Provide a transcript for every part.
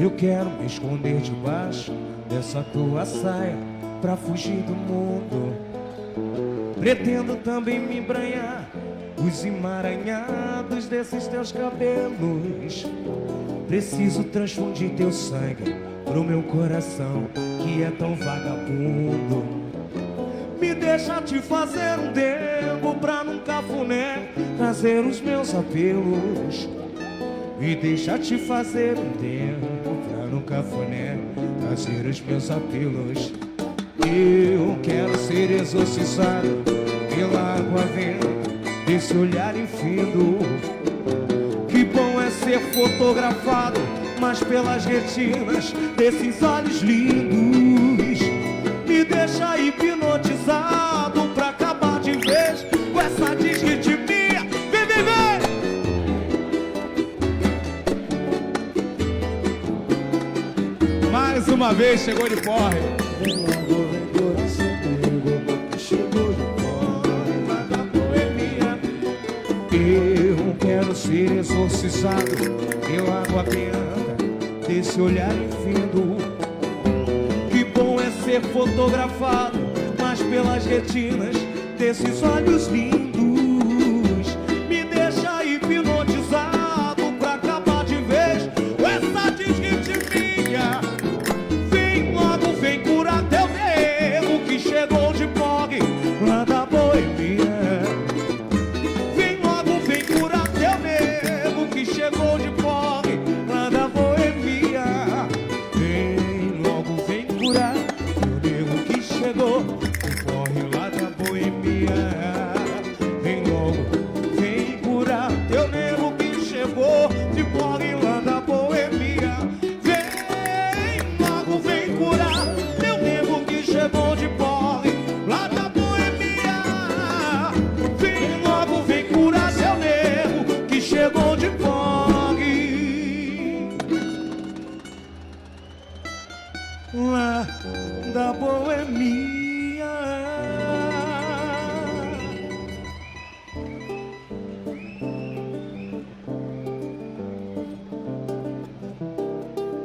Eu quero me esconder debaixo dessa tua saia pra fugir do mundo. Pretendo também me embranhar os emaranhados desses teus cabelos. Preciso transfundir teu sangue pro meu coração que é tão vagabundo. Me deixa te fazer um tempo pra num cafuné trazer os meus apelos. Me deixa te fazer um tempo pra num cafuné trazer os meus apelos. Eu quero ser exorcizado pela água vento desse olhar infindo. Que bom é ser fotografado, mas pelas retinas desses olhos lindos. Me deixa hipnotizado pra acabar de vez com essa desritmia. Vem, vem, vem! Mais uma vez chegou de porre. Vem logo, vem coração meu, chegou de porre, vai da boemia. Eu quero ser exorcizado pela água benta desse olhar infindo. Que bom é ser fotografado, mas pelas retinas desses olhos lindos. Me deixa hipnotizado pra acabar de vez com essa desritmia. Vem logo, vem curar teu nego que chegou de porre lá da boemia. Vem logo, vem curar teu nego que chegou de porre lá da boemia. Vem logo, vem curar teu nego que chegou de porre lá da boemia. Vem logo, vem curar teu nego que chegou de porre lá da boemia. Vem logo, vem curar teu nego que chegou de porre lá da boemia. Vem logo, vem curar seu nego que chegou de porre lá da boemia.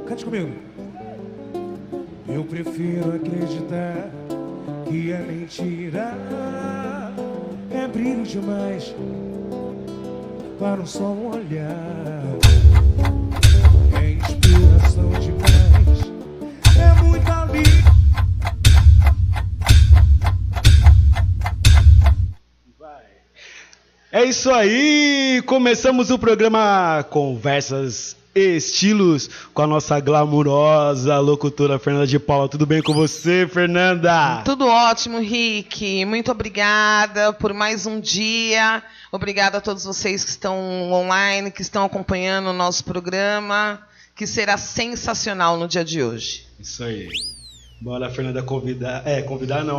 Cante comigo. Eu prefiro acreditar que é mentira, é brilho demais para um só olhar, é inspiração demais, é muita vida. É isso aí, começamos o programa Conversas e Estilos com a nossa glamurosa locutora Fernanda de Paula. Tudo bem com você, Fernanda? Tudo ótimo, Rick. Muito obrigada por mais um dia. Obrigada a todos vocês que estão online, que estão acompanhando o nosso programa, que será sensacional no dia de hoje. Isso aí. Bora, Fernanda,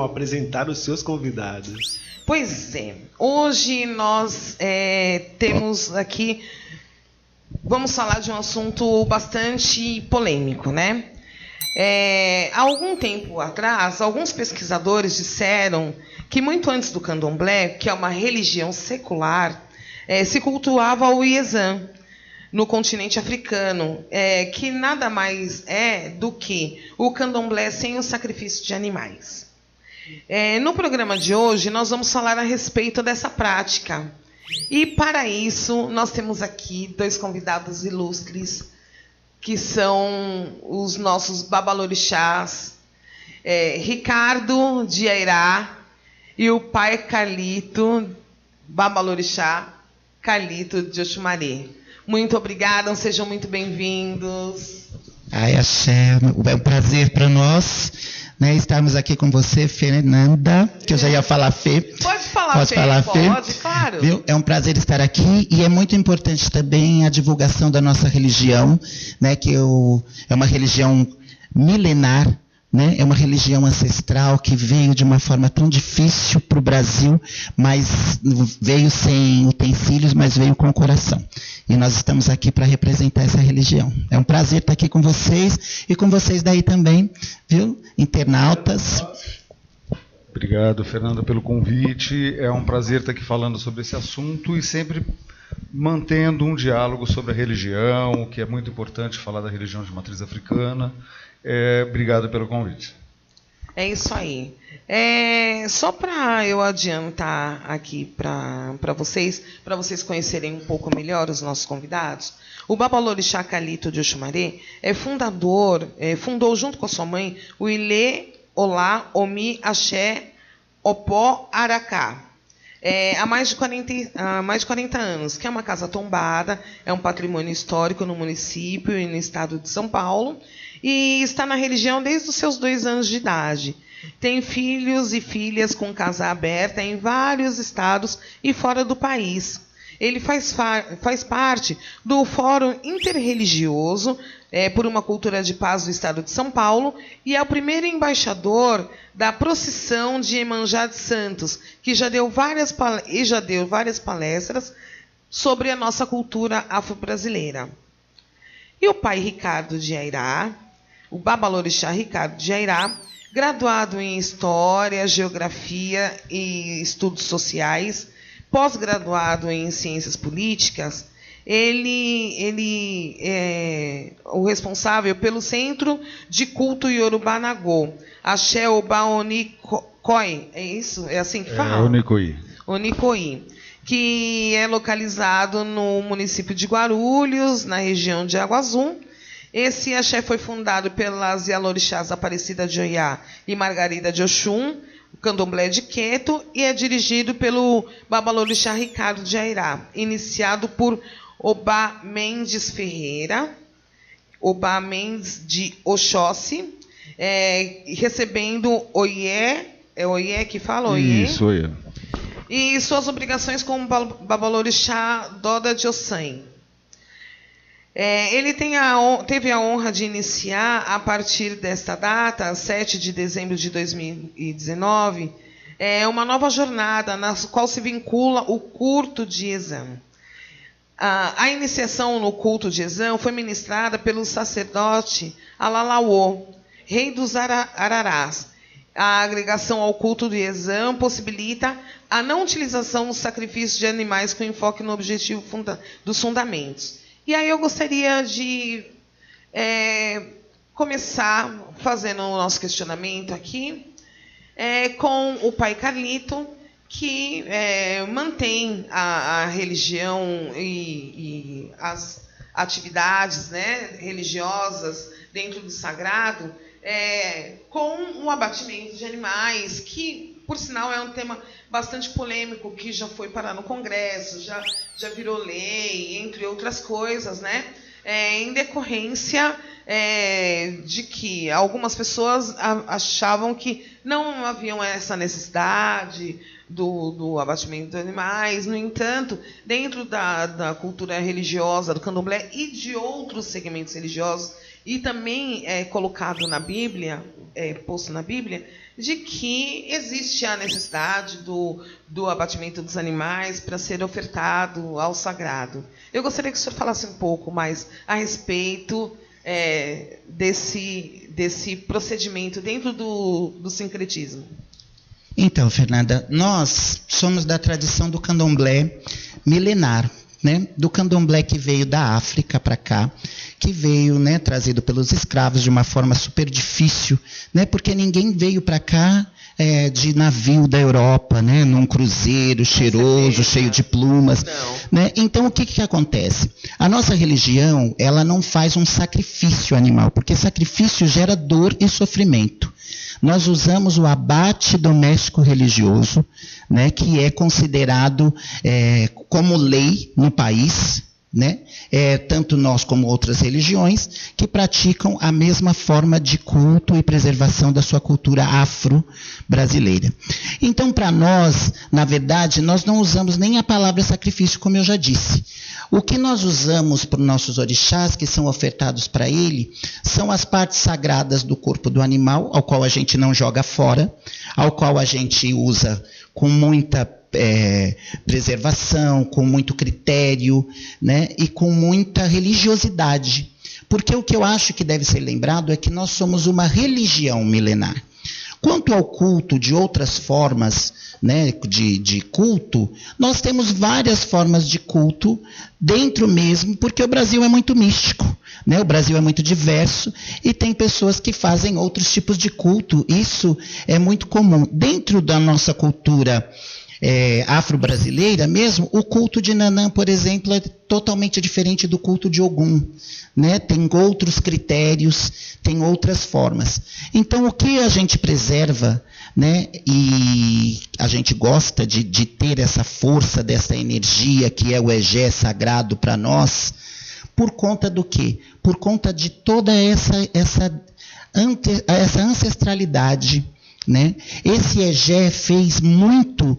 apresentar os seus convidados. Pois é, hoje nós temos aqui, vamos falar de um assunto bastante polêmico, né? Há algum tempo atrás, alguns pesquisadores disseram que muito antes do candomblé, que é uma religião secular, se cultuava o Iezã no continente africano, que nada mais é do que o candomblé sem o sacrifício de animais. No programa de hoje, nós vamos falar a respeito dessa prática. E, para isso, nós temos aqui dois convidados ilustres, que são os nossos babalorixás, Ricardo de Airá e o pai Carlito, babalorixá Carlito de Oxumaré. Muito obrigada, sejam muito bem-vindos. Ai, axé, é um prazer para nós, né, estarmos aqui com você, Fernanda, que eu já ia falar Fê. Pode falar, Posso Fê? falar, Fê? Pode, claro. Viu? É um prazer estar aqui e é muito importante também a divulgação da nossa religião, né, que é uma religião milenar, né, é uma religião ancestral que veio de uma forma tão difícil para o Brasil, mas veio sem utensílios, mas veio com o coração. E nós estamos aqui para representar essa religião. É um prazer estar aqui com vocês e com vocês daí também, viu? Internautas. Obrigado, Fernanda, pelo convite. É um prazer estar aqui falando sobre esse assunto e sempre mantendo um diálogo sobre a religião, que é muito importante falar da religião de matriz africana. Obrigado pelo convite. É isso aí. Só para eu adiantar aqui para vocês conhecerem um pouco melhor os nossos convidados, o Babalorixá Calito de Oxumaré fundou junto com a sua mãe o Ilê, Olá, Omi, Axé, Opó, Aracá. Há mais de 40 anos, que é uma casa tombada, é um patrimônio histórico no município e no estado de São Paulo, e está na religião desde os seus 2 anos de idade. Tem filhos e filhas com casa aberta em vários estados e fora do país. Ele faz parte do Fórum Interreligioso por uma Cultura de Paz do Estado de São Paulo e é o primeiro embaixador da procissão de Iemanjá de Santos, que já deu várias palestras sobre a nossa cultura afro-brasileira. E o pai Ricardo de Airá, o Babalorixá Ricardo de Airá, graduado em História, Geografia e Estudos Sociais, pós-graduado em Ciências Políticas, ele é o responsável pelo Centro de Culto Yorubá Nagô, Axé Obá Onikoi, é isso? É assim que fala? Onikoi, que é localizado no município de Guarulhos, na região de Água Azul. Esse axé foi fundado pelas Yalorixás Aparecida de Oiá e Margarida de Oxum, o Candomblé de Queto, e é dirigido pelo Babalorixá Ricardo de Airá, iniciado por Obá Mendes Ferreira, Obá Mendes de Oxóssi, recebendo Oiê, é Oiê que fala? Oiê? Isso, Oiê. E suas obrigações como Babalorixá Doda de Ossan. Ele teve a honra de iniciar, a partir desta data, 7 de dezembro de 2019, uma nova jornada na qual se vincula o culto de Exã. A iniciação no culto de Exã foi ministrada pelo sacerdote Alalauô, rei dos Ararás. A agregação ao culto de Exã possibilita a não utilização dos sacrifícios de animais com enfoque no objetivo dos fundamentos. E aí eu gostaria de começar fazendo o nosso questionamento aqui com o pai Carlito, que mantém a religião e as atividades, né, religiosas dentro do sagrado, com o abatimento de animais, que, por sinal, é um tema bastante polêmico, que já foi parar no Congresso, já virou lei, entre outras coisas, né? Em decorrência de que algumas pessoas achavam que não haviam essa necessidade do abatimento de animais. No entanto, dentro da cultura religiosa do candomblé e de outros segmentos religiosos, e também colocado na Bíblia, posto na Bíblia, de que existe a necessidade do abatimento dos animais para ser ofertado ao sagrado. Eu gostaria que o senhor falasse um pouco mais a respeito desse procedimento dentro do sincretismo. Então, Fernanda, nós somos da tradição do candomblé milenar, né? Do candomblé que veio da África para cá, que veio, né, trazido pelos escravos de uma forma super difícil, né, porque ninguém veio para cá de navio da Europa, né, num cruzeiro cheiroso, cheio de plumas. Né? Então, o que acontece? A nossa religião, ela não faz um sacrifício animal, porque sacrifício gera dor e sofrimento. Nós usamos o abate doméstico religioso, né, que é considerado como lei no país, né? Tanto nós como outras religiões que praticam a mesma forma de culto e preservação da sua cultura afro-brasileira. Então, para nós, na verdade, nós não usamos nem a palavra sacrifício, como eu já disse. O que nós usamos para os nossos orixás, que são ofertados para ele, são as partes sagradas do corpo do animal, ao qual a gente não joga fora, ao qual a gente usa com muita preservação, com muito critério, né, e com muita religiosidade. Porque o que eu acho que deve ser lembrado é que nós somos uma religião milenar. Quanto ao culto de outras formas, né, de culto, nós temos várias formas de culto dentro mesmo, porque o Brasil é muito místico, né? O Brasil é muito diverso e tem pessoas que fazem outros tipos de culto. Isso é muito comum. Dentro da nossa cultura afro-brasileira mesmo, o culto de Nanã, por exemplo, é totalmente diferente do culto de Ogum, né? Tem outros critérios, tem outras formas. Então, o que a gente preserva, né, e a gente gosta de ter essa força, dessa energia que é o egé sagrado para nós, por conta do quê? Por conta de toda essa ancestralidade, né? Esse egé fez muito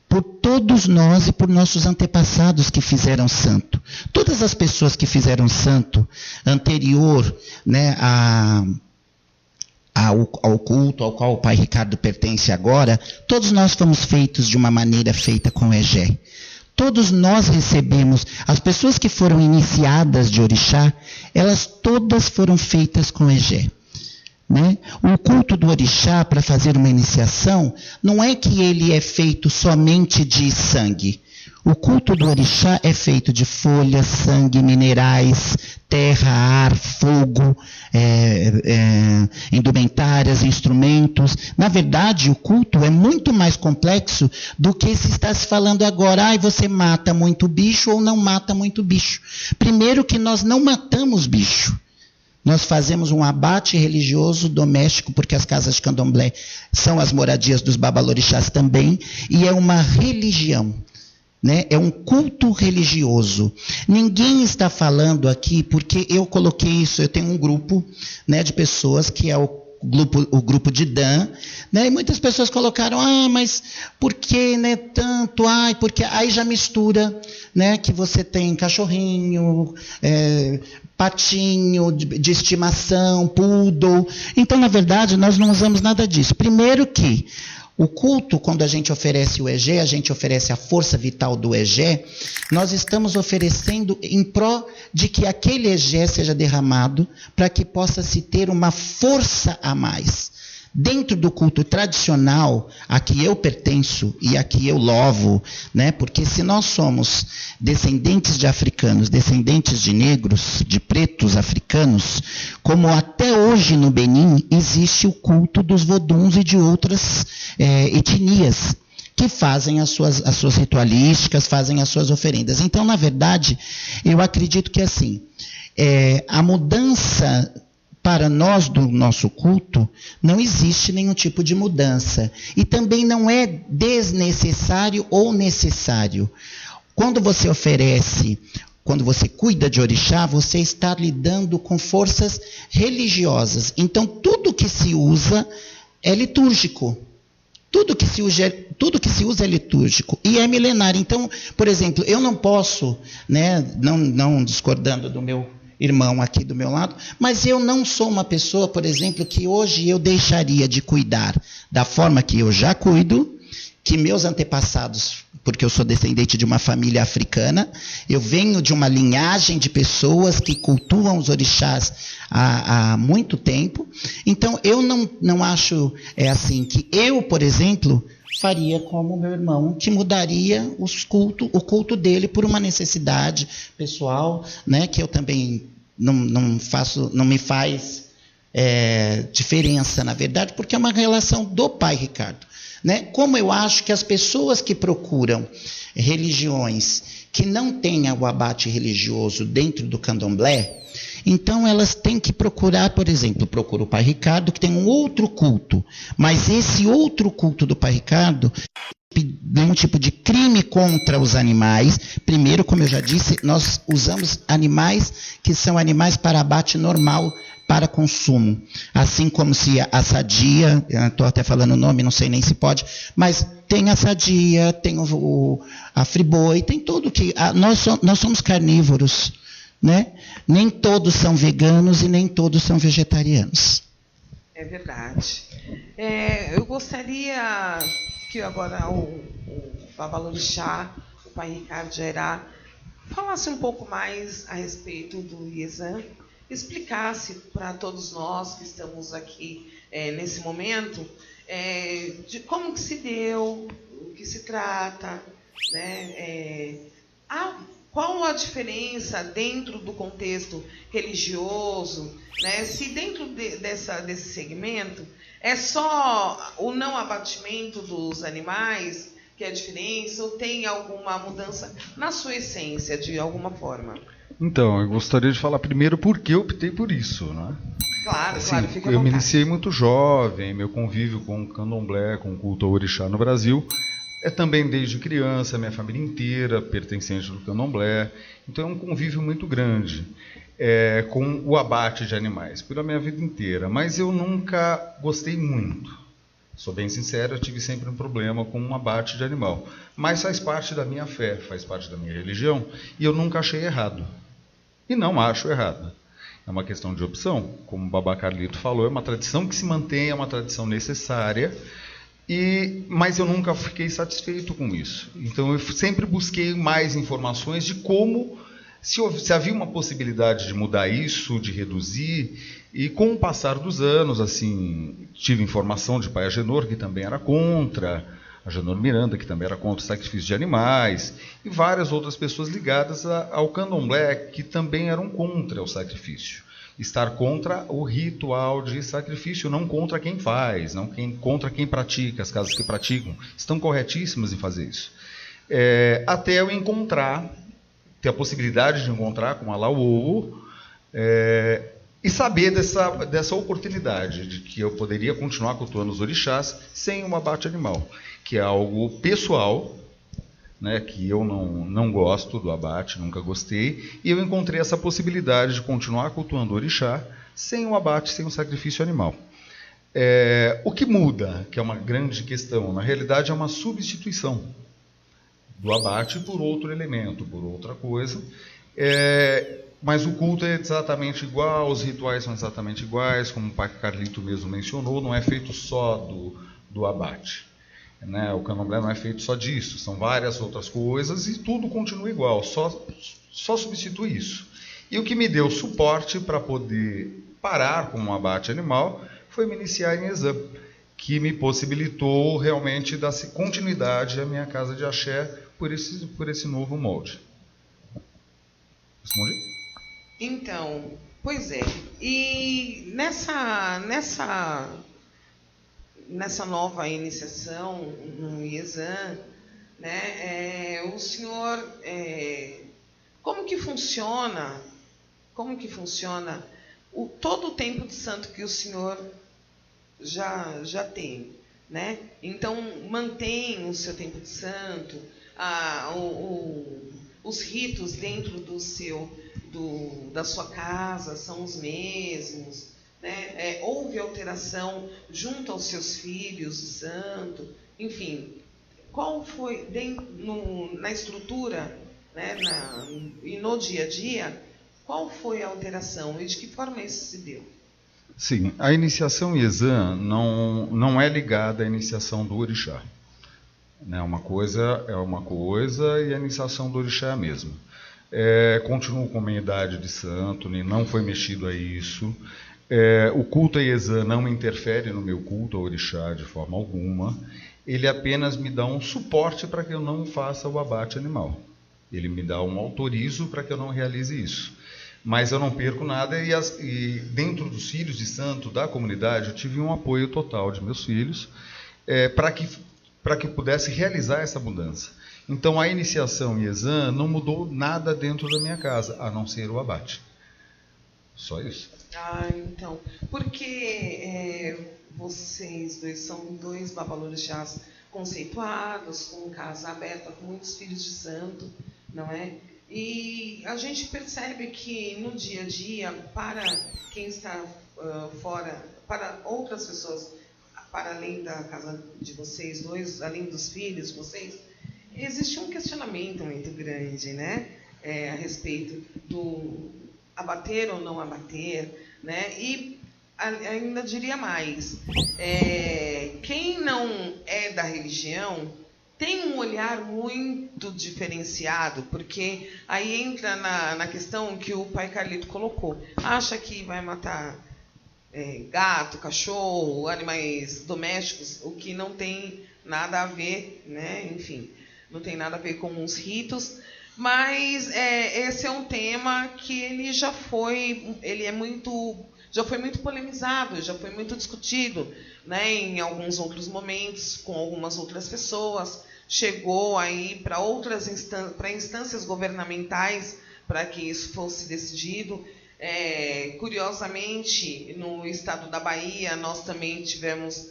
por todos nós e por nossos antepassados que fizeram santo. Todas as pessoas que fizeram santo anterior, né, ao culto ao qual o Pai Ricardo pertence agora, todos nós fomos feitos de uma maneira feita com egé. Todos nós recebemos, as pessoas que foram iniciadas de orixá, elas todas foram feitas com egé. Né? O culto do orixá, para fazer uma iniciação, não é que ele é feito somente de sangue. O culto do orixá é feito de folhas, sangue, minerais, terra, ar, fogo, indumentárias, instrumentos. Na verdade, o culto é muito mais complexo do que se está se falando agora. Você mata muito bicho ou não mata muito bicho. Primeiro que nós não matamos bicho. Nós fazemos um abate religioso doméstico, porque as casas de candomblé são as moradias dos babalorixás também, e é uma religião, né? É um culto religioso. Ninguém está falando aqui, porque eu coloquei isso, eu tenho um grupo, né, de pessoas que é o grupo de Dan, né? E muitas pessoas colocaram, mas por que, né, tanto? Porque aí já mistura, né, que você tem cachorrinho, patinho de estimação, poodle. Então, na verdade, nós não usamos nada disso. Primeiro que o culto, quando a gente oferece o egé, a gente oferece a força vital do egé, nós estamos oferecendo em pró de que aquele egé seja derramado para que possa se ter uma força a mais. Dentro do culto tradicional, a que eu pertenço e a que eu louvo, né? Porque se nós somos descendentes de africanos, descendentes de negros, de pretos africanos, como até hoje no Benin existe o culto dos voduns e de outras etnias que fazem as suas ritualísticas, fazem as suas oferendas. Então, na verdade, eu acredito que assim, a mudança para nós do nosso culto, não existe nenhum tipo de mudança. E também não é desnecessário ou necessário. Quando você oferece, quando você cuida de orixá, você está lidando com forças religiosas. Então, tudo que se usa é litúrgico. Tudo que se usa é litúrgico e é milenar. Então, por exemplo, eu não posso, né, não discordando do meu irmão aqui do meu lado, mas eu não sou uma pessoa, por exemplo, que hoje eu deixaria de cuidar da forma que eu já cuido, que meus antepassados, porque eu sou descendente de uma família africana, eu venho de uma linhagem de pessoas que cultuam os orixás há muito tempo, então eu não acho assim, que eu, por exemplo, faria como meu irmão, que mudaria o culto dele por uma necessidade pessoal, né, que eu também não me faz diferença, na verdade, porque é uma relação do Pai Ricardo. Né? Como eu acho que as pessoas que procuram religiões que não tenham o abate religioso dentro do candomblé, então elas têm que procurar, por exemplo, procura o Pai Ricardo, que tem um outro culto, mas esse outro culto do Pai Ricardo nenhum tipo de crime contra os animais. Primeiro, como eu já disse, nós usamos animais que são animais para abate normal, para consumo. Assim como se a sadia, estou até falando o nome, não sei nem se pode, mas tem a sadia, tem a friboi, tem tudo que... Nós somos carnívoros, né? Nem todos são veganos e nem todos são vegetarianos. É verdade. Eu gostaria que agora o babalorixá, o Pai Ricardo Jairá, falasse um pouco mais a respeito do Iezã, explicasse para todos nós que estamos aqui nesse momento de como que se deu, o que se trata, né? Qual a diferença dentro do contexto religioso, né? Se dentro desse segmento é só o não abatimento dos animais que é a diferença, ou tem alguma mudança na sua essência, de alguma forma? Então, eu gostaria de falar primeiro por que eu optei por isso, né? Claro, Assim, claro, fica à eu me vontade. iniciei muito jovem, meu convívio com o candomblé, com o culto ao orixá no Brasil, é também desde criança, minha família inteira pertencente do candomblé, então é um convívio muito grande com o abate de animais, pela minha vida inteira, mas eu nunca gostei muito. Sou bem sincero, eu tive sempre um problema com um abate de animal. Mas faz parte da minha fé, faz parte da minha religião, e eu nunca achei errado. E não acho errado. É uma questão de opção. Como o Babá Carlito falou, é uma tradição que se mantém, é uma tradição necessária, mas eu nunca fiquei satisfeito com isso. Então eu sempre busquei mais informações de como, se havia uma possibilidade de mudar isso, de reduzir. E com o passar dos anos, assim, tive informação de pai Agenor, que também era contra, Agenor Miranda, que também era contra o sacrifício de animais, e várias outras pessoas ligadas ao candomblé, que também eram contra o sacrifício. Estar contra o ritual de sacrifício, não contra quem faz, não contra quem pratica, as casas que praticam, estão corretíssimas em fazer isso. Até eu ter a possibilidade de encontrar com a Lauô, e saber dessa oportunidade de que eu poderia continuar cultuando os orixás sem um abate animal, que é algo pessoal, né, que eu não gosto do abate, nunca gostei, e eu encontrei essa possibilidade de continuar cultuando o orixá sem um abate, sem um sacrifício animal. O que muda, que é uma grande questão, na realidade é uma substituição do abate por outro elemento, por outra coisa, mas o culto é exatamente igual, os rituais são exatamente iguais, como o pai Carlito mesmo mencionou, não é feito só do abate. Né? O candomblé não é feito só disso, são várias outras coisas e tudo continua igual, só substitui isso. E o que me deu suporte para poder parar com o abate animal foi me iniciar em Exã, que me possibilitou realmente dar continuidade à minha casa de axé por esse novo molde. Respondi? Então, pois é. E nessa nova iniciação no IESAN, né, o senhor, como que funciona todo o tempo de santo que o senhor já tem, né? Então, mantém o seu tempo de santo, os ritos dentro da sua casa são os mesmos, né? Houve alteração junto aos seus filhos de santo, enfim, qual foi na estrutura, né, e no dia a dia, qual foi a alteração e de que forma isso se deu? Sim, a iniciação IESAN não é ligada à iniciação do orixá. Uma coisa é uma coisa e a iniciação do orixá é a mesma. Continuo com a minha idade de santo, não foi mexido a isso. O culto a IESAN não interfere no meu culto ao orixá de forma alguma. Ele apenas me dá um suporte para que eu não faça o abate animal. Ele me dá um autorizo para que eu não realize isso. Mas eu não perco nada e dentro dos filhos de santo da comunidade eu tive um apoio total de meus filhos para que eu pudesse realizar essa mudança. Então a iniciação IESAN não mudou nada dentro da minha casa, a não ser o abate. Só isso. Então, porque vocês dois são dois babalorixás conceituados, com casa aberta, com muitos filhos de santo, não é? E a gente percebe que no dia a dia, para quem está fora, para outras pessoas, para além da casa de vocês dois, além dos filhos de vocês, existe um questionamento muito grande, né? A respeito do abater ou não abater, né? E ainda diria mais, quem não é da religião tem um olhar muito diferenciado, porque aí entra na questão que o pai Carlito colocou. Acha que vai matar gato, cachorro, animais domésticos, o que não tem nada a ver, né? Enfim, não tem nada a ver com os ritos, mas esse é um tema que ele já foi muito polemizado, já foi muito discutido, né? Em alguns outros momentos, com algumas outras pessoas, chegou aí para instâncias governamentais para que isso fosse decidido. Curiosamente, no estado da Bahia, nós também tivemos,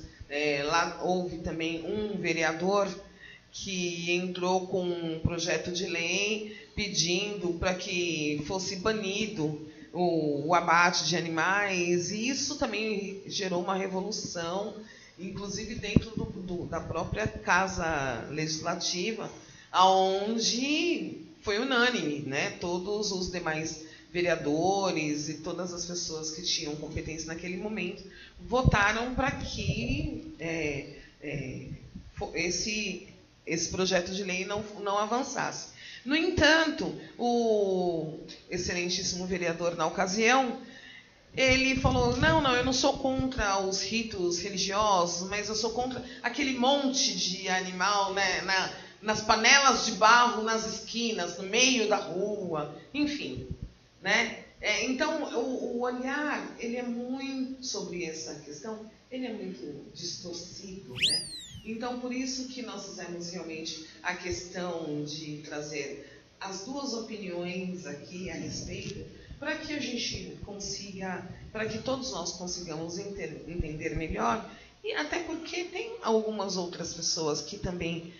lá houve também um vereador que entrou com um projeto de lei pedindo para que fosse banido o abate de animais, e isso também gerou uma revolução, inclusive dentro da própria Casa Legislativa, onde foi unânime, né? Todos os demais vereadores e todas as pessoas que tinham competência naquele momento votaram para que esse projeto de lei não avançasse. No entanto, o excelentíssimo vereador, na ocasião, ele falou, não, eu não sou contra os ritos religiosos, mas eu sou contra aquele monte de animal, né, nas panelas de barro, nas esquinas, no meio da rua, enfim, né? Então, o olhar, ele é muito sobre essa questão, ele é muito distorcido, né? Então, por isso que nós fizemos realmente a questão de trazer as duas opiniões aqui a respeito, para que a gente consiga, para que todos nós consigamos entender melhor, e até porque tem algumas outras pessoas que também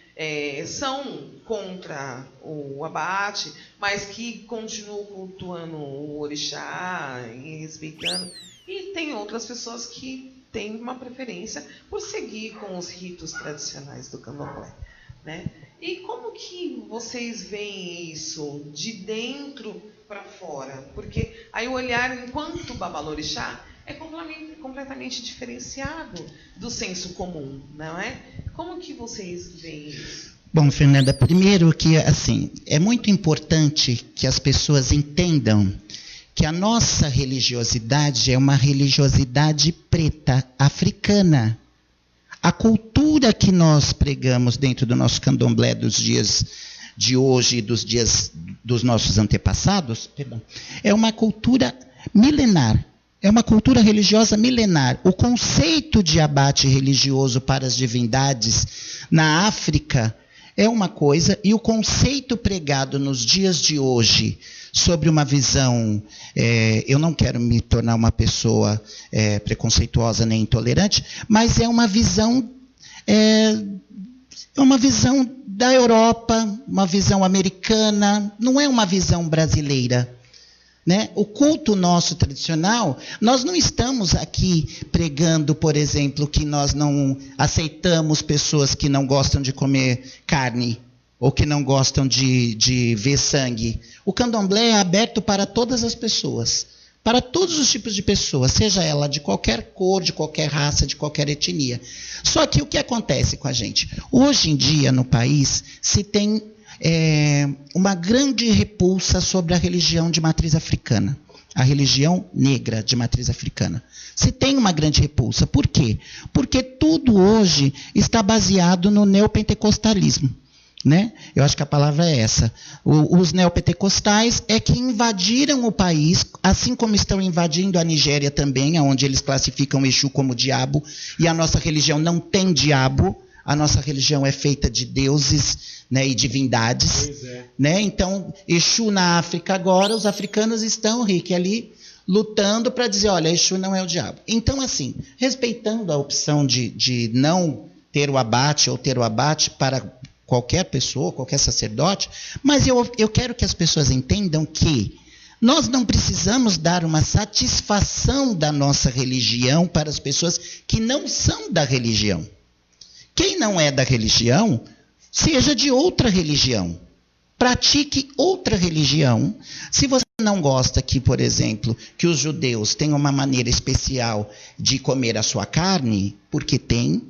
são contra o abate, mas que continuam cultuando o orixá e respeitando, e tem outras pessoas que têm uma preferência por seguir com os ritos tradicionais do candomblé, né? E como que vocês veem isso de dentro para fora? Porque aí o olhar enquanto babalorixá é completamente diferenciado do senso comum, não é? Como que vocês veem isso? Bom, Fernanda, primeiro que, assim, é muito importante que as pessoas entendam que a nossa religiosidade é uma religiosidade preta, africana. A cultura que nós pregamos dentro do nosso candomblé dos dias de hoje e dos dias dos nossos antepassados, é uma cultura milenar. É uma cultura religiosa milenar. O conceito de abate religioso para as divindades na África é uma coisa, e o conceito pregado nos dias de hoje sobre uma visão, eu não quero me tornar uma pessoa preconceituosa nem intolerante, mas é uma visão da Europa, uma visão americana, não é uma visão brasileira. Né? O culto nosso tradicional, nós não estamos aqui pregando, por exemplo, que nós não aceitamos pessoas que não gostam de comer carne ou que não gostam de ver sangue. O candomblé é aberto para todas as pessoas, para todos os tipos de pessoas, seja ela de qualquer cor, de qualquer raça, de qualquer etnia. Só que o que acontece com a gente? Hoje em dia, no país, se tem uma grande repulsa sobre a religião de matriz africana, a religião negra de matriz africana. Se tem uma grande repulsa. Por quê? Porque tudo hoje está baseado no neopentecostalismo. Né? Eu acho que a palavra é essa. Os neopentecostais é que invadiram o país, assim como estão invadindo a Nigéria também, onde eles classificam o Exu como diabo, e a nossa religião não tem diabo, a nossa religião é feita de deuses, né, e divindades. Né? Então, Exu na África agora, os africanos estão, Rick, ali lutando para dizer, olha, Exu não é o diabo. Então, assim, respeitando a opção de não ter o abate ou ter o abate para qualquer pessoa, qualquer sacerdote, mas eu quero que as pessoas entendam que nós não precisamos dar uma satisfação da nossa religião para as pessoas que não são da religião. Quem não é da religião, seja de outra religião. Pratique outra religião. Se você não gosta que, por exemplo, que os judeus tenham uma maneira especial de comer a sua carne, porque tem,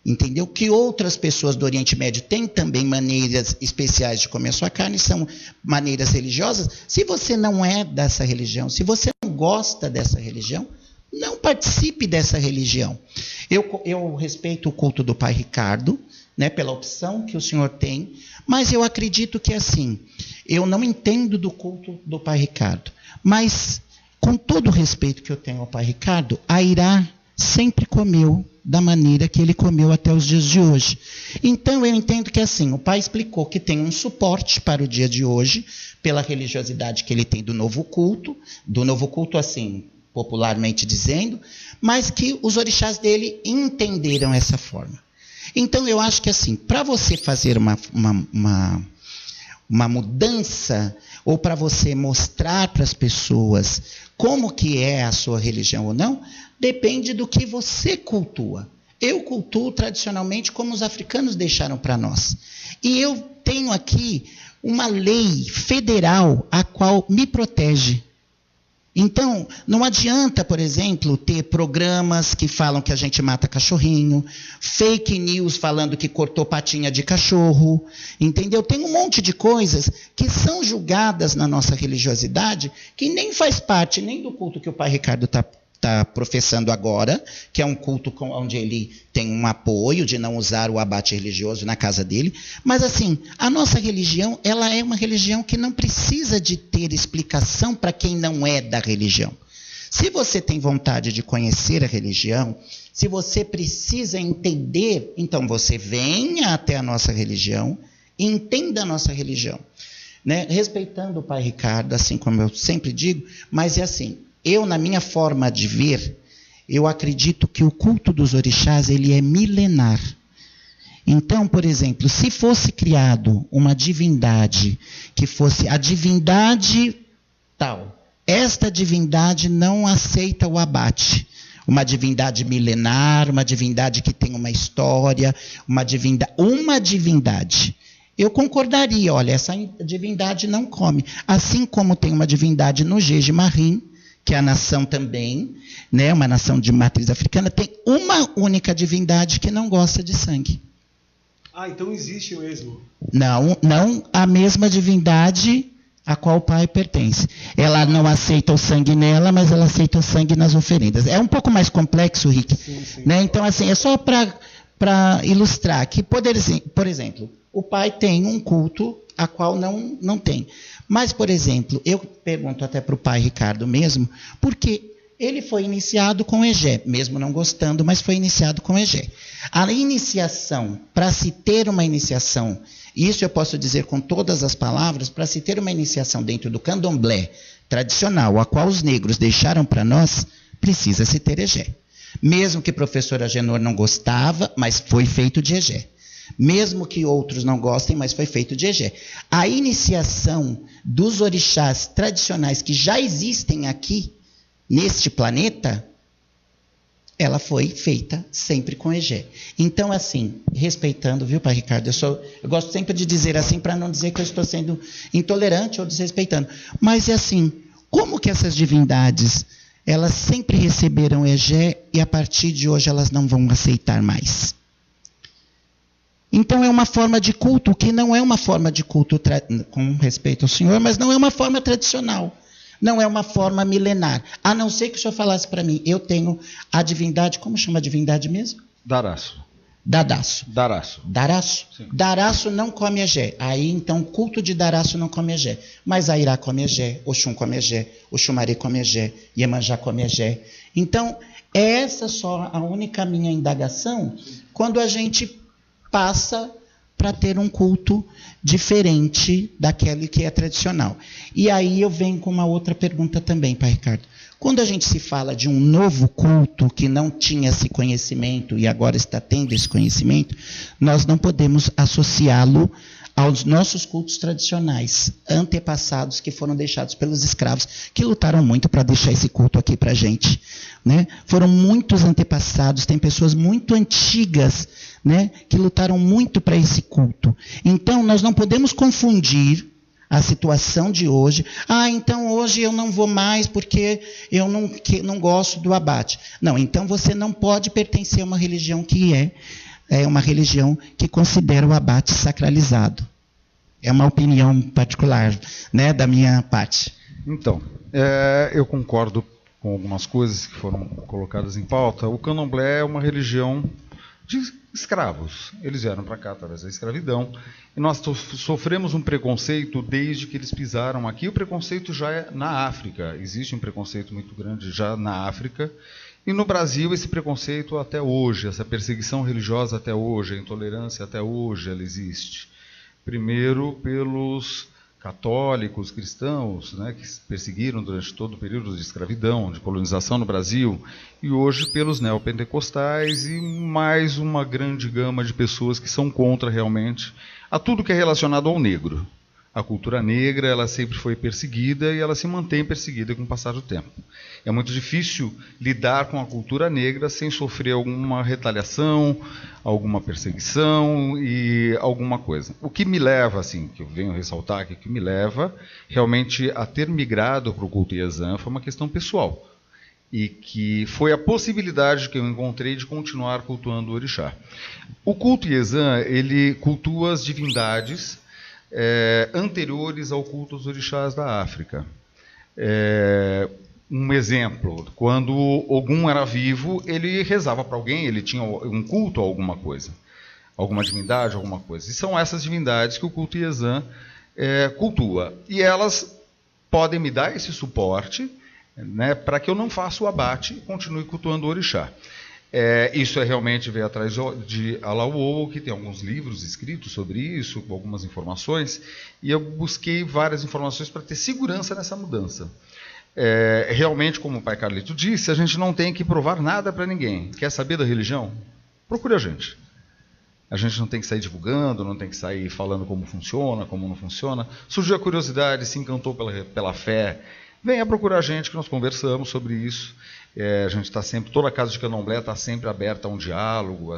entendeu? Que outras pessoas do Oriente Médio têm também maneiras especiais de comer a sua carne, são maneiras religiosas. Se você não é dessa religião, se você não gosta dessa religião, não participe dessa religião. Eu respeito o culto do Pai Ricardo, né, pela opção que o senhor tem, mas eu acredito que assim, eu não entendo do culto do Pai Ricardo, mas com todo o respeito que eu tenho ao Pai Ricardo, a Airá sempre comeu da maneira que ele comeu até os dias de hoje. Então eu entendo que assim, o pai explicou que tem um suporte para o dia de hoje, pela religiosidade que ele tem do novo culto assim, popularmente dizendo, mas que os orixás dele entenderam essa forma. Então eu acho que assim, para você fazer uma mudança, ou para você mostrar para as pessoas como que é a sua religião ou não, depende do que você cultua. Eu cultuo tradicionalmente como os africanos deixaram para nós. E eu tenho aqui uma lei federal a qual me protege. Então, não adianta, por exemplo, ter programas que falam que a gente mata cachorrinho, fake news falando que cortou patinha de cachorro, entendeu? Tem um monte de coisas que são julgadas na nossa religiosidade que nem faz parte nem do culto que o Pai Ricardo está professando agora, que é um culto onde ele tem um apoio de não usar o abate religioso na casa dele, mas assim, a nossa religião, ela é uma religião que não precisa de ter explicação para quem não é da religião. Se você tem vontade de conhecer a religião, se você precisa entender, então você venha até a nossa religião, entenda a nossa religião, né? Respeitando o Pai Ricardo, assim como eu sempre digo, mas é assim, eu, na minha forma de ver, eu acredito que o culto dos orixás ele é milenar. Então, por exemplo, se fosse criado uma divindade que fosse a divindade tal, esta divindade não aceita o abate. Uma divindade milenar, uma divindade que tem uma história, uma divindade. Eu concordaria, olha, essa divindade não come. Assim como tem uma divindade no Jeje Marim, que é a nação também, né, uma nação de matriz africana, tem uma única divindade que não gosta de sangue. Ah, então existe mesmo. Não a mesma divindade a qual o pai pertence. Ela não aceita o sangue nela, mas ela aceita o sangue nas oferendas. É um pouco mais complexo, Rick. Sim, sim. Né? Então, assim, é só para ilustrar que, por exemplo, o pai tem um culto a qual não tem. Mas, por exemplo, eu pergunto até para o Pai Ricardo mesmo, porque ele foi iniciado com Egé, mesmo não gostando, mas foi iniciado com Egé. A iniciação, para se ter uma iniciação, isso eu posso dizer com todas as palavras, para se ter uma iniciação dentro do candomblé tradicional, a qual os negros deixaram para nós, precisa se ter Egé. Mesmo que o professor Agenor não gostava, mas foi feito de Egé. Mesmo que outros não gostem, mas foi feito de Egé. A iniciação dos orixás tradicionais que já existem aqui, neste planeta, ela foi feita sempre com Egé. Então, assim, respeitando, viu, Pai Ricardo? Eu gosto sempre de dizer assim, para não dizer que eu estou sendo intolerante ou desrespeitando. Mas é assim, como que essas divindades, elas sempre receberam Egé e a partir de hoje elas não vão aceitar mais? Então é uma forma de culto que não é uma forma de culto, com respeito ao senhor, mas não é uma forma tradicional. Não é uma forma milenar. A não ser que o senhor falasse para mim, eu tenho a divindade, como chama a divindade mesmo? Daraço. Dadaço. Daraço. Daraço? Sim. Daraço não come Egé. Aí, então, o culto de Daraço não come Egé. Mas Airá come Egé, Oxum come Egé, Oxumaré come Egé, Iemanjá come Egé. Então, é essa só a única minha indagação quando a gente passa para ter um culto diferente daquele que é tradicional. E aí eu venho com uma outra pergunta também, Pai Ricardo. Quando a gente se fala de um novo culto que não tinha esse conhecimento e agora está tendo esse conhecimento, nós não podemos associá-lo aos nossos cultos tradicionais, antepassados que foram deixados pelos escravos, que lutaram muito para deixar esse culto aqui para a gente. Né? Foram muitos antepassados, tem pessoas muito antigas, né, que lutaram muito para esse culto. Então, nós não podemos confundir a situação de hoje. Ah, então hoje eu não vou mais porque eu não gosto do abate. Não, então você não pode pertencer a uma religião que é uma religião que considera o abate sacralizado. É uma opinião particular, né, da minha parte. Então, eu concordo com algumas coisas que foram colocadas em pauta. O candomblé é uma religião de escravos. Eles vieram para cá através da escravidão e nós sofremos um preconceito desde que eles pisaram aqui. O preconceito já é na África. Existe um preconceito muito grande já na África. E no Brasil esse preconceito até hoje, essa perseguição religiosa até hoje, a intolerância até hoje, ela existe. Primeiro pelos católicos, cristãos, né, que perseguiram durante todo o período de escravidão, de colonização no Brasil, e hoje pelos neopentecostais e mais uma grande gama de pessoas que são contra realmente a tudo que é relacionado ao negro. A cultura negra, ela sempre foi perseguida e ela se mantém perseguida com o passar do tempo. É muito difícil lidar com a cultura negra sem sofrer alguma retaliação, alguma perseguição e alguma coisa. O que me leva, assim, que eu venho ressaltar aqui, que me leva realmente a ter migrado para o culto Iezã foi uma questão pessoal. E que foi a possibilidade que eu encontrei de continuar cultuando o orixá. O culto Iezã, ele cultua as divindades anteriores ao culto aos orixás da África. Um exemplo, quando Ogum era vivo, ele rezava para alguém, ele tinha um culto a alguma coisa, alguma divindade, alguma coisa. E são essas divindades que o culto Iezã cultua. E elas podem me dar esse suporte, né, para que eu não faça o abate e continue cultuando o orixá. Isso realmente veio atrás de Alaouo, que tem alguns livros escritos sobre isso, com algumas informações, e eu busquei várias informações para ter segurança nessa mudança. Realmente, como o pai Carlito disse, a gente não tem que provar nada para ninguém. Quer saber da religião? Procure a gente. A gente não tem que sair divulgando, não tem que sair falando como funciona, como não funciona. Surgiu a curiosidade, se encantou pela fé, venha procurar a gente que nós conversamos sobre isso. A gente está sempre, toda a casa de candomblé está sempre aberta a um diálogo,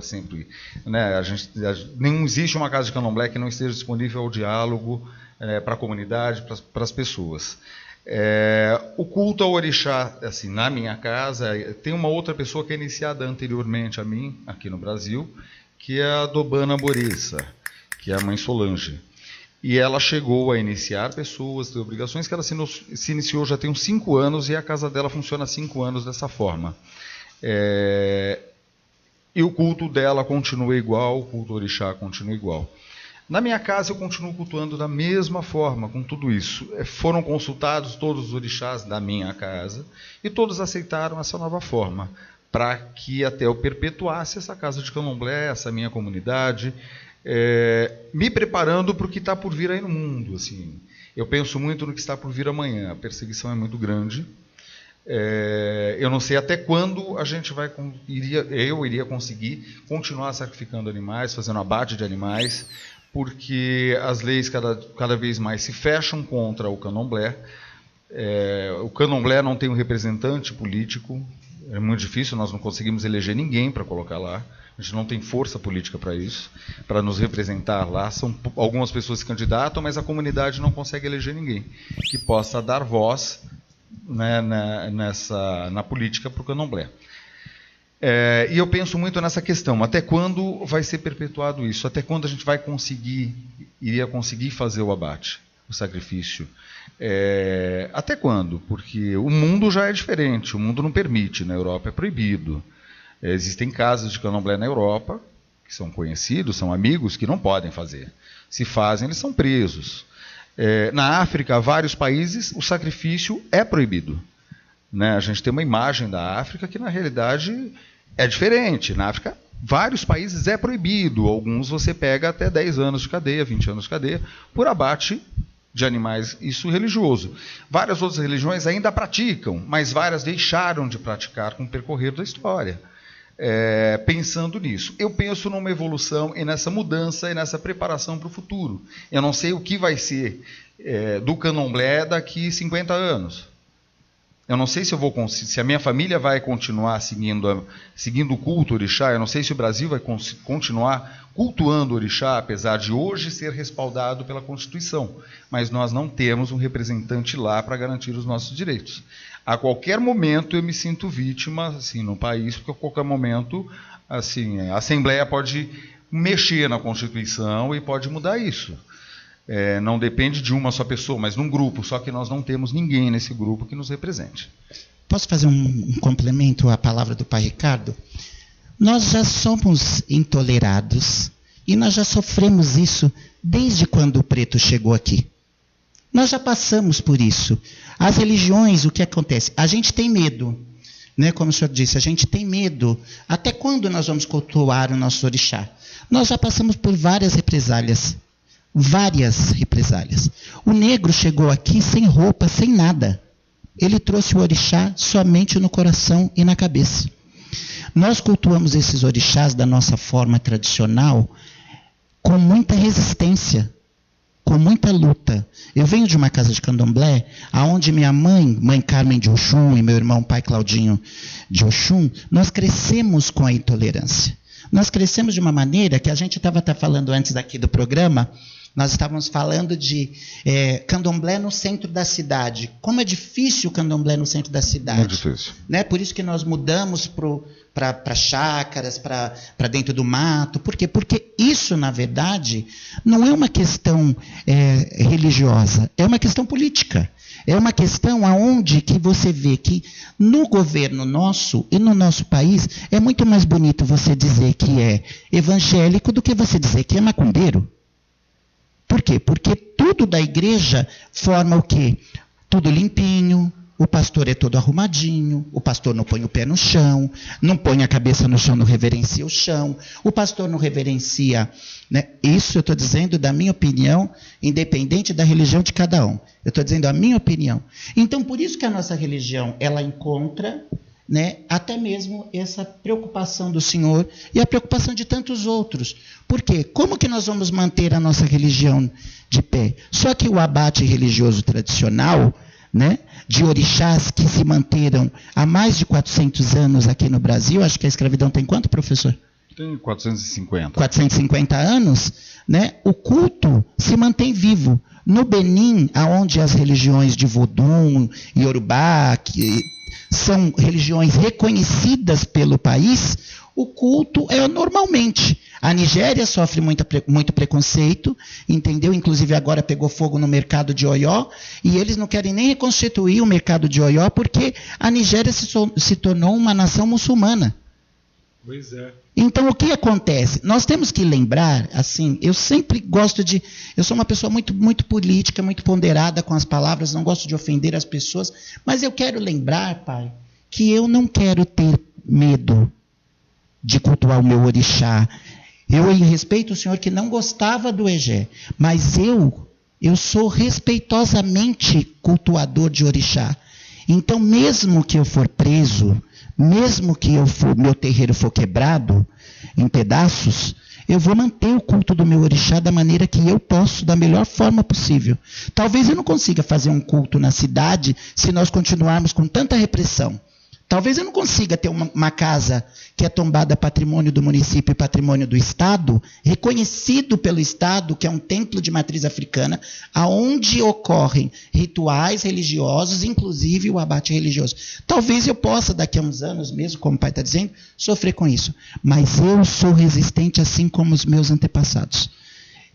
né, não existe uma casa de candomblé que não esteja disponível ao diálogo para a comunidade, para as pessoas. O culto ao orixá, assim, na minha casa, tem uma outra pessoa que é iniciada anteriormente a mim, aqui no Brasil, que é a Dobana Borissa, que é a mãe Solange. E ela chegou a iniciar pessoas, ter obrigações, que ela se iniciou já tem uns 5 anos e a casa dela funciona há 5 anos dessa forma. E o culto dela continua igual, o culto orixá continua igual. Na minha casa eu continuo cultuando da mesma forma, com tudo isso. Foram consultados todos os orixás da minha casa e todos aceitaram essa nova forma, para que até eu perpetuasse essa casa de candomblé, essa minha comunidade, me preparando para o que está por vir aí no mundo. Assim. Eu penso muito no que está por vir amanhã. A perseguição é muito grande. Eu não sei até quando a gente eu iria conseguir continuar sacrificando animais, fazendo abate de animais, porque as leis cada vez mais se fecham contra o candomblé. O candomblé não tem um representante político. É muito difícil, nós não conseguimos eleger ninguém para colocar lá. A gente não tem força política para isso, para nos representar lá. São algumas pessoas que se candidatam, mas a comunidade não consegue eleger ninguém que possa dar voz, né, na política para o candomblé. E eu penso muito nessa questão. Até quando vai ser perpetuado isso? Até quando a gente iria conseguir fazer o abate, o sacrifício? Até quando? Porque o mundo já é diferente, o mundo não permite. Na Europa é proibido. Existem casas de candomblé na Europa, que são conhecidos, são amigos, que não podem fazer. Se fazem, eles são presos. Na África, vários países, o sacrifício é proibido. Né? A gente tem uma imagem da África que, na realidade, é diferente. Na África, vários países é proibido. Alguns você pega até 10 anos de cadeia, 20 anos de cadeia, por abate de animais, isso religioso. Várias outras religiões ainda praticam, mas várias deixaram de praticar com o percorrer da história. Pensando nisso. Eu penso numa evolução e nessa mudança e nessa preparação para o futuro. Eu não sei o que vai ser do candomblé daqui 50 anos. Eu não sei se a minha família vai continuar seguindo o culto orixá. Eu não sei se o Brasil vai continuar cultuando o orixá, apesar de hoje ser respaldado pela Constituição. Mas nós não temos um representante lá para garantir os nossos direitos. A qualquer momento eu me sinto vítima, assim, no país, porque a qualquer momento, assim, a Assembleia pode mexer na Constituição e pode mudar isso. Não depende de uma só pessoa, mas num grupo, só que nós não temos ninguém nesse grupo que nos represente. Posso fazer um complemento à palavra do Pai Ricardo? Nós já somos intolerados e nós já sofremos isso desde quando o preto chegou aqui. Nós já passamos por isso. As religiões, o que acontece? A gente tem medo, né? Como o senhor disse, a gente tem medo. Até quando nós vamos cultuar o nosso orixá? Nós já passamos por várias represálias. Várias represálias. O negro chegou aqui sem roupa, sem nada. Ele trouxe o orixá somente no coração e na cabeça. Nós cultuamos esses orixás da nossa forma tradicional com muita resistência, com muita luta. Eu venho de uma casa de candomblé, onde minha mãe Carmen de Oxum, e meu irmão pai Claudinho de Oxum, nós crescemos com a intolerância. Nós crescemos de uma maneira que a gente estava falando antes aqui do programa, nós estávamos falando de candomblé no centro da cidade. Como é difícil o candomblé no centro da cidade. Muito difícil. Né? Por isso que nós mudamos para chácaras, para dentro do mato. Por quê? Porque isso, na verdade, não é uma questão religiosa, é uma questão política. É uma questão aonde que você vê que no governo nosso e no nosso país é muito mais bonito você dizer que é evangélico do que você dizer que é macumbeiro. Por quê? Porque tudo da igreja forma o quê? Tudo limpinho, o pastor é todo arrumadinho, o pastor não põe o pé no chão, não põe a cabeça no chão, não reverencia o chão, o pastor não reverencia, né? Isso eu estou dizendo da minha opinião, independente da religião de cada um. Eu estou dizendo a minha opinião. Então, por isso que a nossa religião, ela encontra, né, até mesmo essa preocupação do Senhor e a preocupação de tantos outros. Por quê? Como que nós vamos manter a nossa religião de pé? Só que o abate religioso tradicional, né, de orixás que se manteram há mais de 400 anos aqui no Brasil, acho que a escravidão tem quanto, professor? Tem 450. 450 anos, né? O culto se mantém vivo. No Benin, onde as religiões de Vodun e Yorubá, que são religiões reconhecidas pelo país, o culto é normalmente. A Nigéria sofre muito preconceito, entendeu? Inclusive agora pegou fogo no mercado de Oió, e eles não querem nem reconstituir o mercado de Oió, porque a Nigéria se tornou uma nação muçulmana. Pois é. Então, o que acontece? Nós temos que lembrar, assim, eu sempre gosto de... Eu sou uma pessoa muito, muito política, muito ponderada com as palavras, não gosto de ofender as pessoas, mas eu quero lembrar, Pai, que eu não quero ter medo de cultuar o meu orixá. Eu respeito o senhor que não gostava do Egé, mas eu sou respeitosamente cultuador de orixá. Então, mesmo que eu for preso, mesmo que meu terreiro for quebrado em pedaços, eu vou manter o culto do meu orixá da maneira que eu posso, da melhor forma possível. Talvez eu não consiga fazer um culto na cidade se nós continuarmos com tanta repressão. Talvez eu não consiga ter uma casa que é tombada patrimônio do município e patrimônio do Estado, reconhecido pelo Estado, que é um templo de matriz africana, aonde ocorrem rituais religiosos, inclusive o abate religioso. Talvez eu possa, daqui a uns anos mesmo, como o pai está dizendo, sofrer com isso. Mas eu sou resistente assim como os meus antepassados.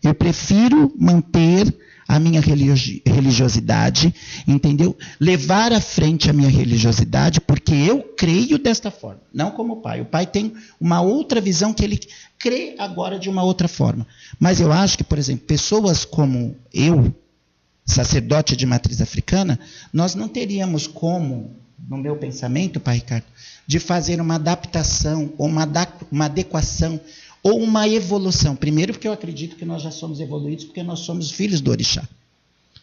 Eu prefiro manter a minha religiosidade, entendeu? Levar à frente a minha religiosidade, porque eu creio desta forma, não como o pai. O pai tem uma outra visão que ele crê agora de uma outra forma. Mas eu acho que, por exemplo, pessoas como eu, sacerdote de matriz africana, nós não teríamos como, no meu pensamento, pai Ricardo, de fazer uma adaptação, ou uma adequação, ou uma evolução. Primeiro, porque eu acredito que nós já somos evoluídos, porque nós somos filhos do orixá.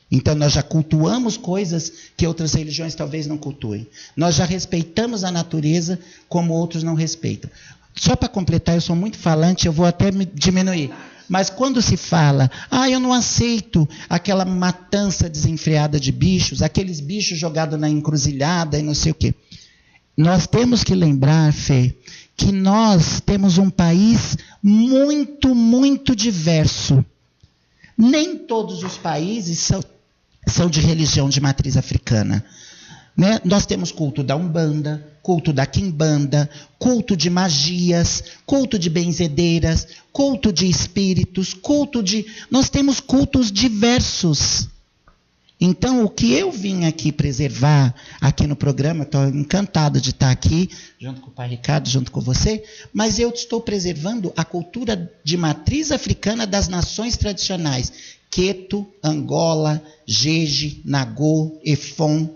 Então, nós já cultuamos coisas que outras religiões talvez não cultuem. Nós já respeitamos a natureza como outros não respeitam. Só para completar, eu sou muito falante, eu vou até me diminuir. Mas quando se fala, eu não aceito aquela matança desenfreada de bichos, aqueles bichos jogados na encruzilhada e não sei o quê. Nós temos que lembrar, Fê, que nós temos um país muito, muito diverso. Nem todos os países são de religião de matriz africana. Né? Nós temos culto da Umbanda, culto da Quimbanda, culto de magias, culto de benzedeiras, culto de espíritos, nós temos cultos diversos. Então, o que eu vim aqui preservar aqui no programa, estou encantado de estar aqui, junto com o pai Ricardo, junto com você, mas eu estou preservando a cultura de matriz africana das nações tradicionais. Queto, Angola, Jeje, Nagô, Efon.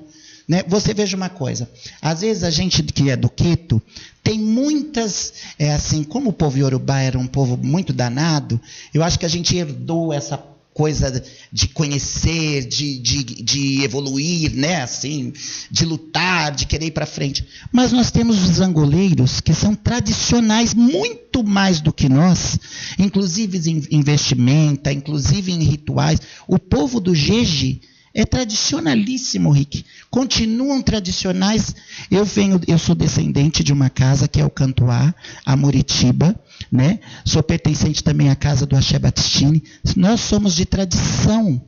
Né? Você veja uma coisa, às vezes a gente que é do Queto, tem muitas, assim, como o povo iorubá era um povo muito danado, eu acho que a gente herdou essa coisa de conhecer, de evoluir, né? Assim, de lutar, de querer ir para frente. Mas nós temos os angoleiros que são tradicionais muito mais do que nós, inclusive em vestimenta, inclusive em rituais. O povo do Jeje é tradicionalíssimo, Rick. Continuam tradicionais. Eu sou descendente de uma casa que é o Cantuá, a Muritiba, né? Sou pertencente também à casa do Axé Batistini. Nós somos de tradição.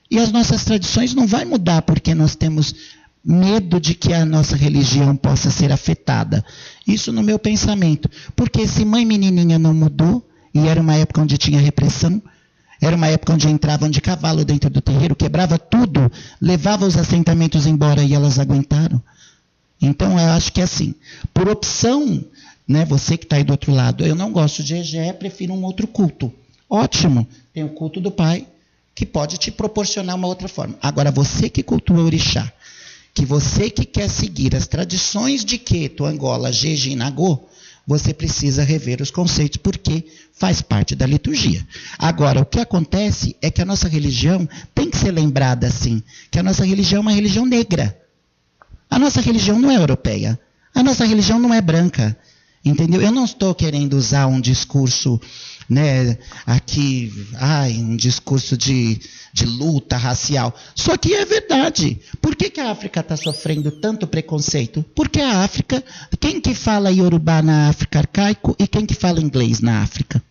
E as nossas tradições não vai mudar porque nós temos medo de que a nossa religião possa ser afetada. Isso no meu pensamento. Porque se Mãe Menininha não mudou, e era uma época onde tinha repressão, era uma época onde entravam de cavalo dentro do terreiro, quebrava tudo, levava os assentamentos embora e elas aguentaram. Então, eu acho que é assim, por opção, né, você que está aí do outro lado, eu não gosto de Egé, prefiro um outro culto. Ótimo, tem o culto do Pai, que pode te proporcionar uma outra forma. Agora, você que cultua o Orixá, que você que quer seguir as tradições de Queto, Angola, Jeje e Nagô, você precisa rever os conceitos, porque faz parte da liturgia. Agora, o que acontece é que a nossa religião tem que ser lembrada assim, que a nossa religião é uma religião negra. A nossa religião não é europeia. A nossa religião não é branca. Entendeu? Eu não estou querendo usar um discurso, né, aqui, um discurso de luta racial. Só que é verdade. Por que a África está sofrendo tanto preconceito? Porque a África, quem que fala iorubá na África arcaico e quem que fala inglês na África?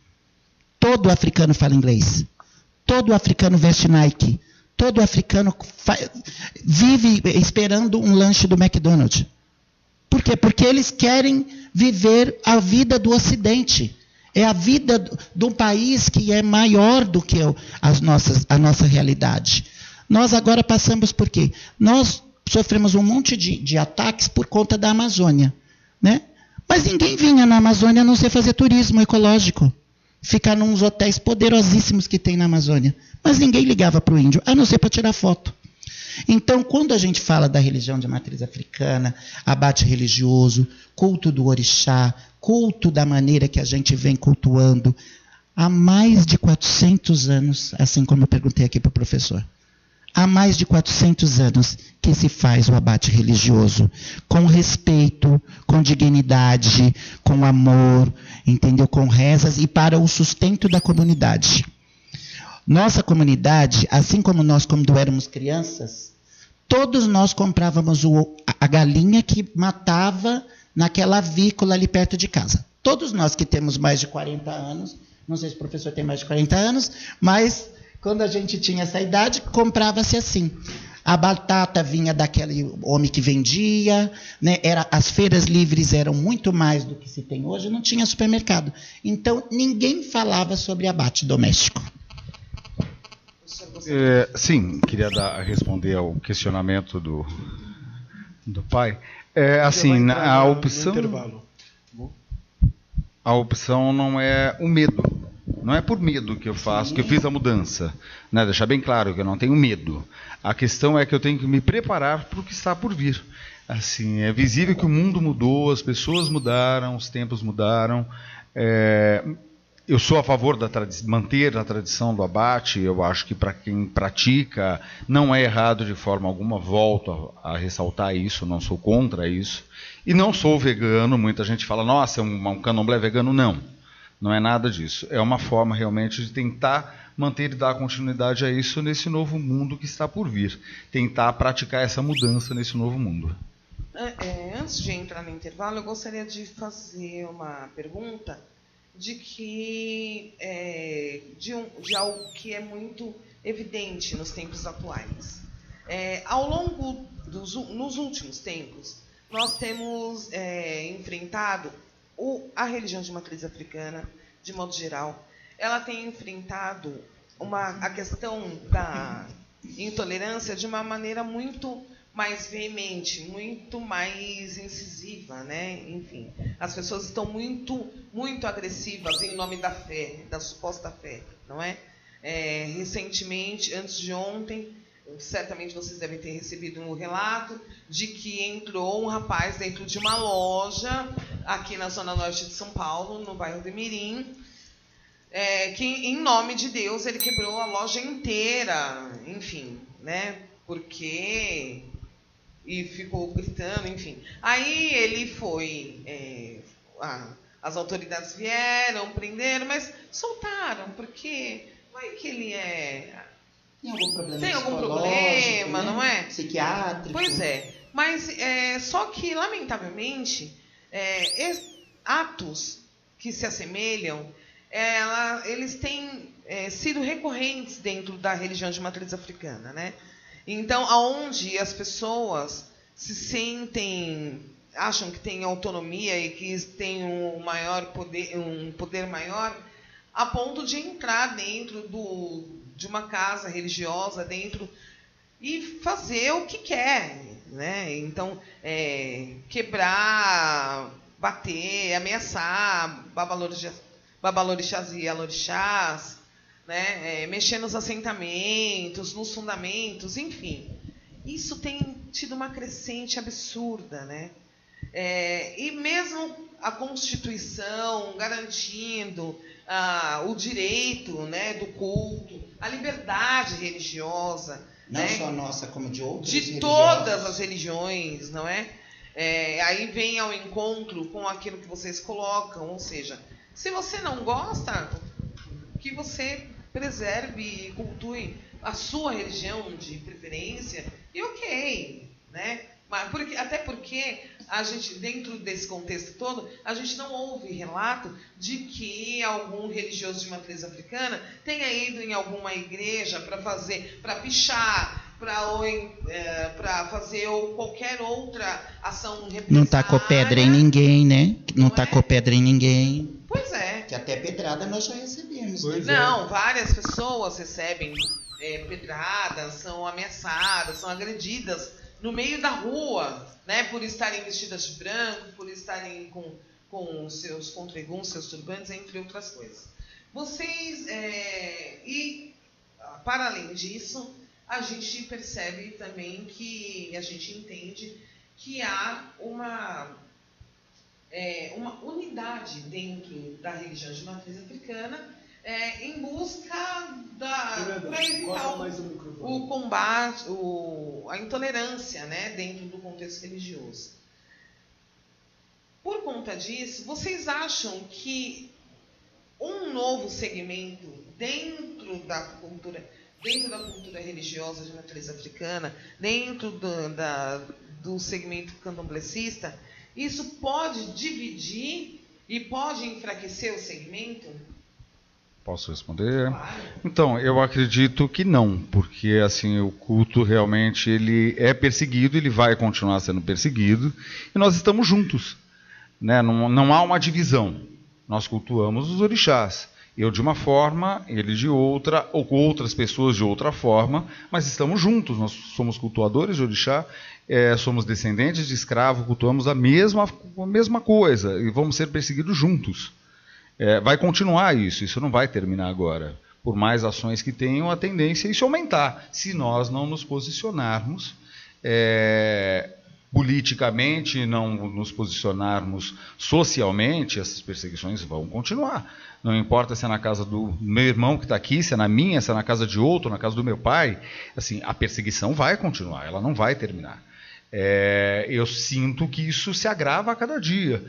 Todo africano fala inglês. Todo africano veste Nike. Todo africano vive esperando um lanche do McDonald's. Por quê? Porque eles querem viver a vida do Ocidente. É a vida de um país que é maior do que a nossa realidade. Nós agora passamos por quê? Nós sofremos um monte de ataques por conta da Amazônia. Né? Mas ninguém vinha na Amazônia a não ser fazer turismo ecológico. Ficar nos hotéis poderosíssimos que tem na Amazônia. Mas ninguém ligava para o índio, a não ser para tirar foto. Então, quando a gente fala da religião de matriz africana, abate religioso, culto do orixá, culto da maneira que a gente vem cultuando, há mais de 400 anos, assim como eu perguntei aqui para o professor, há mais de 400 anos que se faz o abate religioso, com respeito, com dignidade, com amor, entendeu? Com rezas e para o sustento da comunidade. Nossa comunidade, assim como nós, quando éramos crianças, todos nós comprávamos a galinha que matava naquela avícola ali perto de casa. Todos nós que temos mais de 40 anos, não sei se o professor tem mais de 40 anos, mas quando a gente tinha essa idade, comprava-se assim. A batata vinha daquele homem que vendia, né? As feiras livres eram muito mais do que se tem hoje, não tinha supermercado. Então, ninguém falava sobre abate doméstico. Sim, queria responder ao questionamento do pai. Assim, a opção não é o medo. Não é por medo que eu faço, que eu fiz a mudança. Né? Deixar bem claro que eu não tenho medo. A questão é que eu tenho que me preparar para o que está por vir. Assim, é visível que o mundo mudou, as pessoas mudaram, os tempos mudaram. Eu sou a favor de manter a tradição do abate. Eu acho que para quem pratica não é errado de forma alguma. Volto a ressaltar isso, não sou contra isso. E não sou vegano. Muita gente fala, nossa, é um candomblé vegano. Não é nada disso. É uma forma realmente de tentar manter e dar continuidade a isso nesse novo mundo que está por vir. Tentar praticar essa mudança nesse novo mundo. Antes de entrar no intervalo, eu gostaria de fazer uma pergunta de algo que é muito evidente nos tempos atuais. Ao longo nos últimos tempos, nós temos enfrentado a religião de matriz africana, de modo geral, ela tem enfrentado a questão intolerância de uma maneira muito mais veemente, muito mais incisiva, né? Enfim, as pessoas estão muito agressivas em nome da fé, da suposta fé, não é? Recentemente, antes de ontem, certamente vocês devem ter recebido um relato de que entrou um rapaz dentro de uma loja aqui na zona norte de São Paulo, no bairro de Mirim, que em nome de Deus ele quebrou a loja inteira, enfim, né? Porque e ficou gritando, enfim. Aí ele foi, as autoridades vieram, prenderam, mas soltaram, porque vai que ele tem algum problema, né? Não é? Psiquiátrico. Pois é. Mas só que, lamentavelmente, atos que se assemelham, eles têm sido recorrentes dentro da religião de matriz africana, né? Então, aonde as pessoas se sentem, acham que têm autonomia e que têm um poder maior, a ponto de entrar dentro de uma casa religiosa, e fazer o que quer, né? Então, quebrar, bater, ameaçar babalorixás e alorixás, né? Mexer nos assentamentos, nos fundamentos, enfim. Isso tem tido uma crescente absurda, né? E mesmo a Constituição garantindo o direito, né, do culto, a liberdade religiosa, não, né, só nossa, como de outras de todas as religiões, não é? Aí vem ao encontro com aquilo que vocês colocam, ou seja, se você não gosta, que você preserve e cultue a sua religião de preferência, e ok, né? Mas até porque a gente, dentro desse contexto todo, a gente não ouve relato de que algum religioso de matriz africana tenha ido em alguma igreja para pichar, para fazer ou qualquer outra ação represária. Não tacou pedra em ninguém, né? Não tacou pedra em ninguém. Pois é. Que até pedrada nós já recebemos. Não, várias pessoas recebem pedradas, são ameaçadas, são agredidas no meio da rua, né, por estarem vestidas de branco, por estarem com seus contreguns, seus turbantes, entre outras coisas. Vocês, e para além disso, a gente percebe também que, a gente entende que há uma unidade dentro da religião de matriz africana, em busca para evitar o combate, a intolerância, né, dentro do contexto religioso. Por conta disso, vocês acham que um novo segmento dentro da cultura religiosa de matriz africana, dentro do segmento candomblecista, isso pode dividir e pode enfraquecer o segmento? Posso responder? Então, eu acredito que não, porque assim o culto realmente ele é perseguido, ele vai continuar sendo perseguido, e nós estamos juntos, né? Não há uma divisão. Nós cultuamos os orixás, eu de uma forma, ele de outra, ou outras pessoas de outra forma, mas estamos juntos. Nós somos cultuadores de orixá, somos descendentes de escravo, cultuamos a mesma coisa e vamos ser perseguidos juntos. Vai continuar isso não vai terminar agora. Por mais ações que tenham, a tendência é isso aumentar. Se nós não nos posicionarmos politicamente, não nos posicionarmos socialmente, essas perseguições vão continuar. Não importa se é na casa do meu irmão que está aqui, se é na minha, se é na casa de outro, na casa do meu pai. Assim, a perseguição vai continuar, ela não vai terminar. Eu sinto que isso se agrava a cada dia.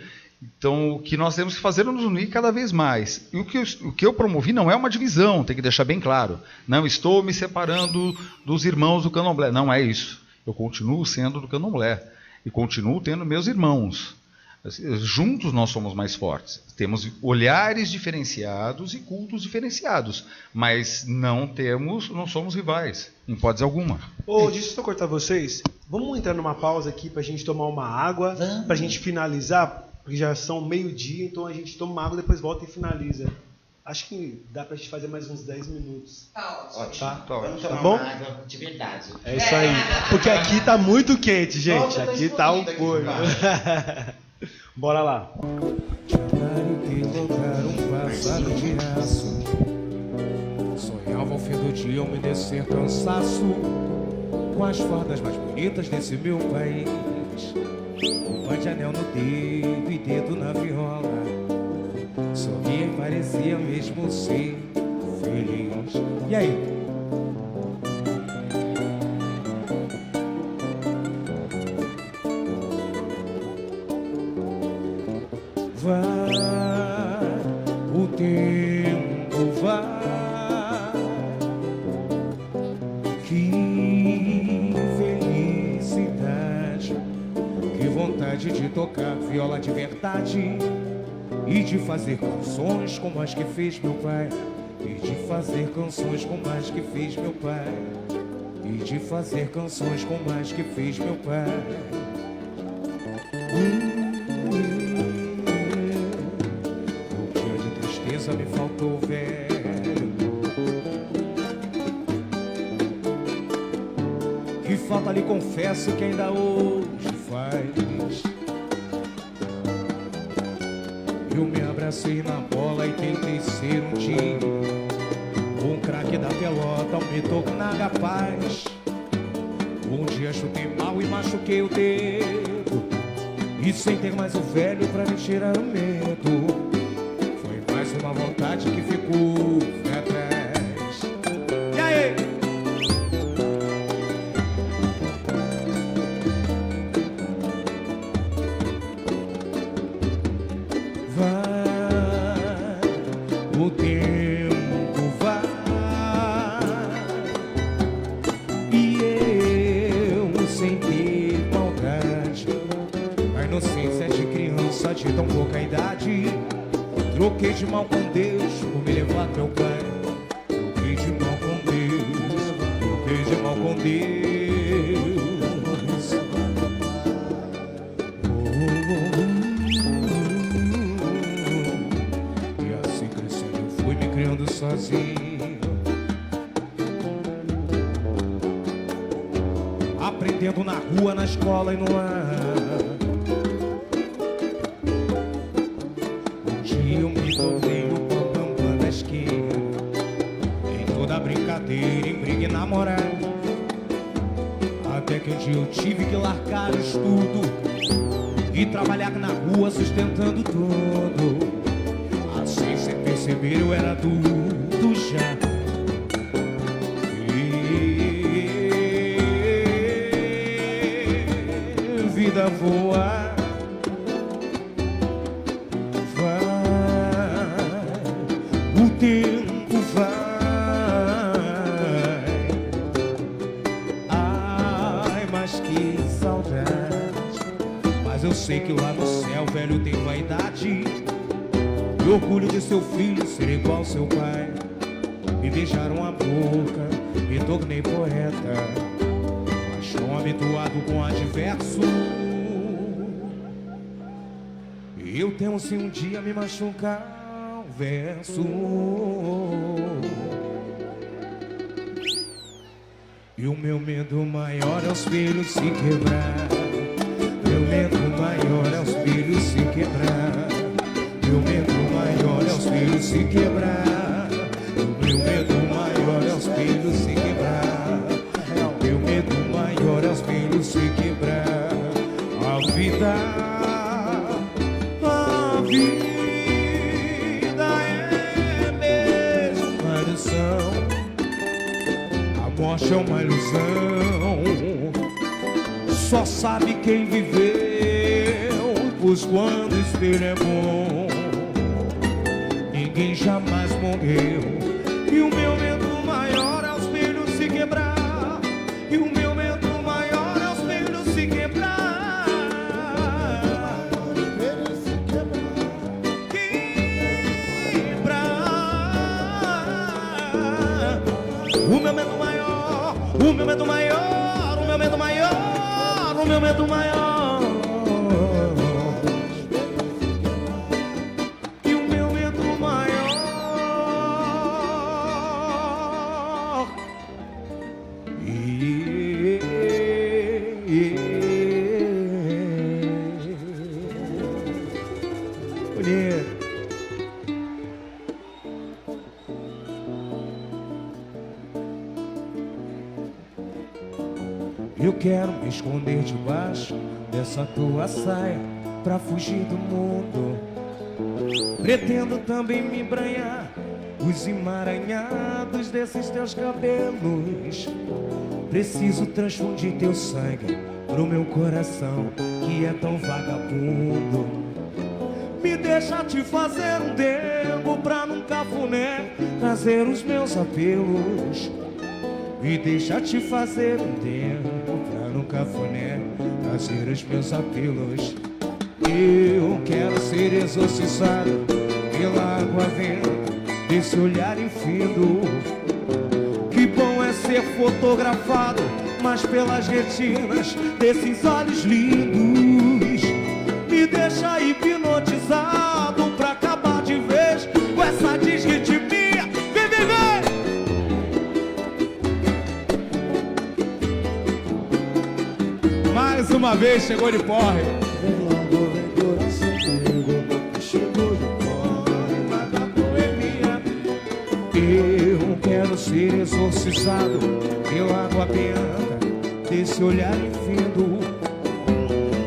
Então, o que nós temos que fazer é nos unir cada vez mais. E o que eu promovi não é uma divisão, tem que deixar bem claro. Não estou me separando dos irmãos do candomblé. Não é isso. Eu continuo sendo do candomblé. E continuo tendo meus irmãos. Juntos nós somos mais fortes. Temos olhares diferenciados e cultos diferenciados. Mas não somos rivais, em hipótese alguma. Deixa eu cortar vocês. Vamos entrar numa pausa aqui para a gente tomar uma água, para a gente finalizar. Porque já são meio-dia, então a gente toma uma água, depois volta e finaliza. Acho que dá pra gente fazer mais uns 10 minutos. Tá ótimo. Ótimo. Tá? Vamos Tá tomar bom? uma água de verdade. É isso aí. Porque aqui tá muito quente, gente. Nossa, tá Aqui tá um explodindo aqui coisa. Bora lá. Claro que colocar um passado de aço. Sonhava ao fim do dia eu me descer cansaço com as fardas mais bonitas desse meu país. Um par de anel no dedo e dedo na viola. Sorria e parecia mesmo ser feliz. E aí? Vai, o tempo vai. Que felicidade, que vontade de tocar viola de verdade e de fazer canções como as que fez meu pai. E de fazer canções como as que fez meu pai. E de fazer canções como as que fez meu pai. Um dia de tristeza me faltou velho. Que falta lhe confesso que ainda hoje faz. Eu me abracei na bola e tentei ser um dia um craque da pelota, um me tornar capaz. Um dia chutei mal e machuquei o dedo, e sem ter mais o velho pra me tirar o medo, foi mais uma vontade que ficou pra trás. E aí? Vai, o tempo vai, e eu sem ter maldade, a inocência de criança de tão pouca idade, troquei de mal com Deus por me levar meu pai. Troquei de mal com Deus, troquei de mal com Deus. E assim crescendo eu fui me criando sozinho, aprendendo na rua, na escola e no ar. Um dia eu me tornei o bambambam da esquina, em toda brincadeira, em briga e namorar. Até que um dia eu tive que largar o estudo e trabalhar na rua sustentando tudo. Assim, sem perceber, eu era adulto já. E vida voa, vai, o tempo vai. Ai, mas que saudade. Mas eu sei que lá no céu, velho, tem vaidade e orgulho de seu filho ser igual ao seu pai. Me beijaram a boca, me tornei poeta, paixão habituado com adverso. Eu temo se um dia me machucar um verso. E o meu medo maior é os filhos se quebrar. Meu medo maior é os filhos se quebrar. Meu medo maior é os filhos se quebrar. Meu medo maior é os filhos se quebrar. Meu medo maior é os filhos se quebrar. A vida é mesmo uma ilusão. A morte é uma ilusão. Só sabe quem viveu, pois quando espelho é bom, ninguém jamais morreu. E o meu medo maior é os filhos se quebrar. E o meu medo maior é os filhos se quebrar. Quebrar. O meu medo maior, o meu medo maior, o meu medo maior, o meu medo maior. E o meu medo maior quero me esconder debaixo dessa tua saia pra fugir do mundo. Pretendo também me embranhar os emaranhados desses teus cabelos. Preciso transfundir teu sangue pro meu coração que é tão vagabundo. Me deixa te fazer um dengo pra num cafuné trazer os meus apelos. Me deixa te fazer um dengo pra num cafuné trazer os meus apelos. Eu quero ser exorcizado pela água vendo desse olhar infindo. Que bom é ser fotografado, mas pelas retinas desses olhos lindos. Me deixa hipnotizado pra acabar de vez com essa desritmia. Vem, vem, vem! Mais uma vez chegou de porre. Vem logo, vem coração comigo, chegou de porre, mata a boemia. Eu quero ser exorcizado pela água benta desse olhar infindo.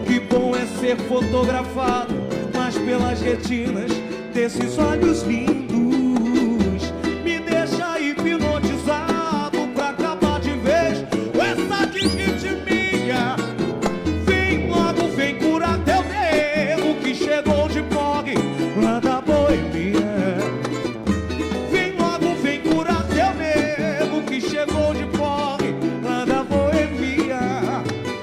Que bom é ser fotografado, mas pelas retinas desses olhos lindos. Me deixa hipnotizado pra acabar de vez com essa desritmia. Vem logo, vem curar teu nego que chegou de porre lá da boemia. Vem logo, vem curar teu nego que chegou de porre lá da boemia.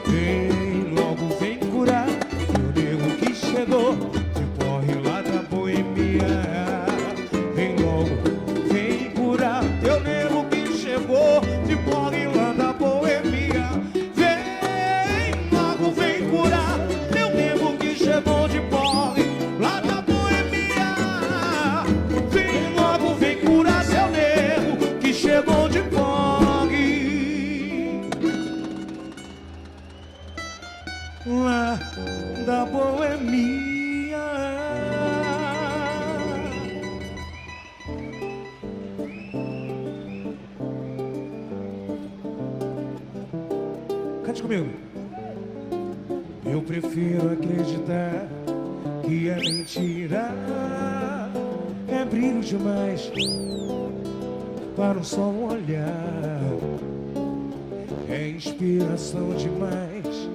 Vem logo, vem curar teu nego que chegou de porre lá da boemia. Vem logo, vem curar teu nego que chegou de porre lá da boemia. Vem logo, vem curar teu nego que chegou de porre lá da boemia. Vem logo, vem curar seu nego que chegou de porre lá da boemia. Cante comigo. Eu prefiro acreditar que é mentira, é brilho demais para um só olhar, é inspiração demais,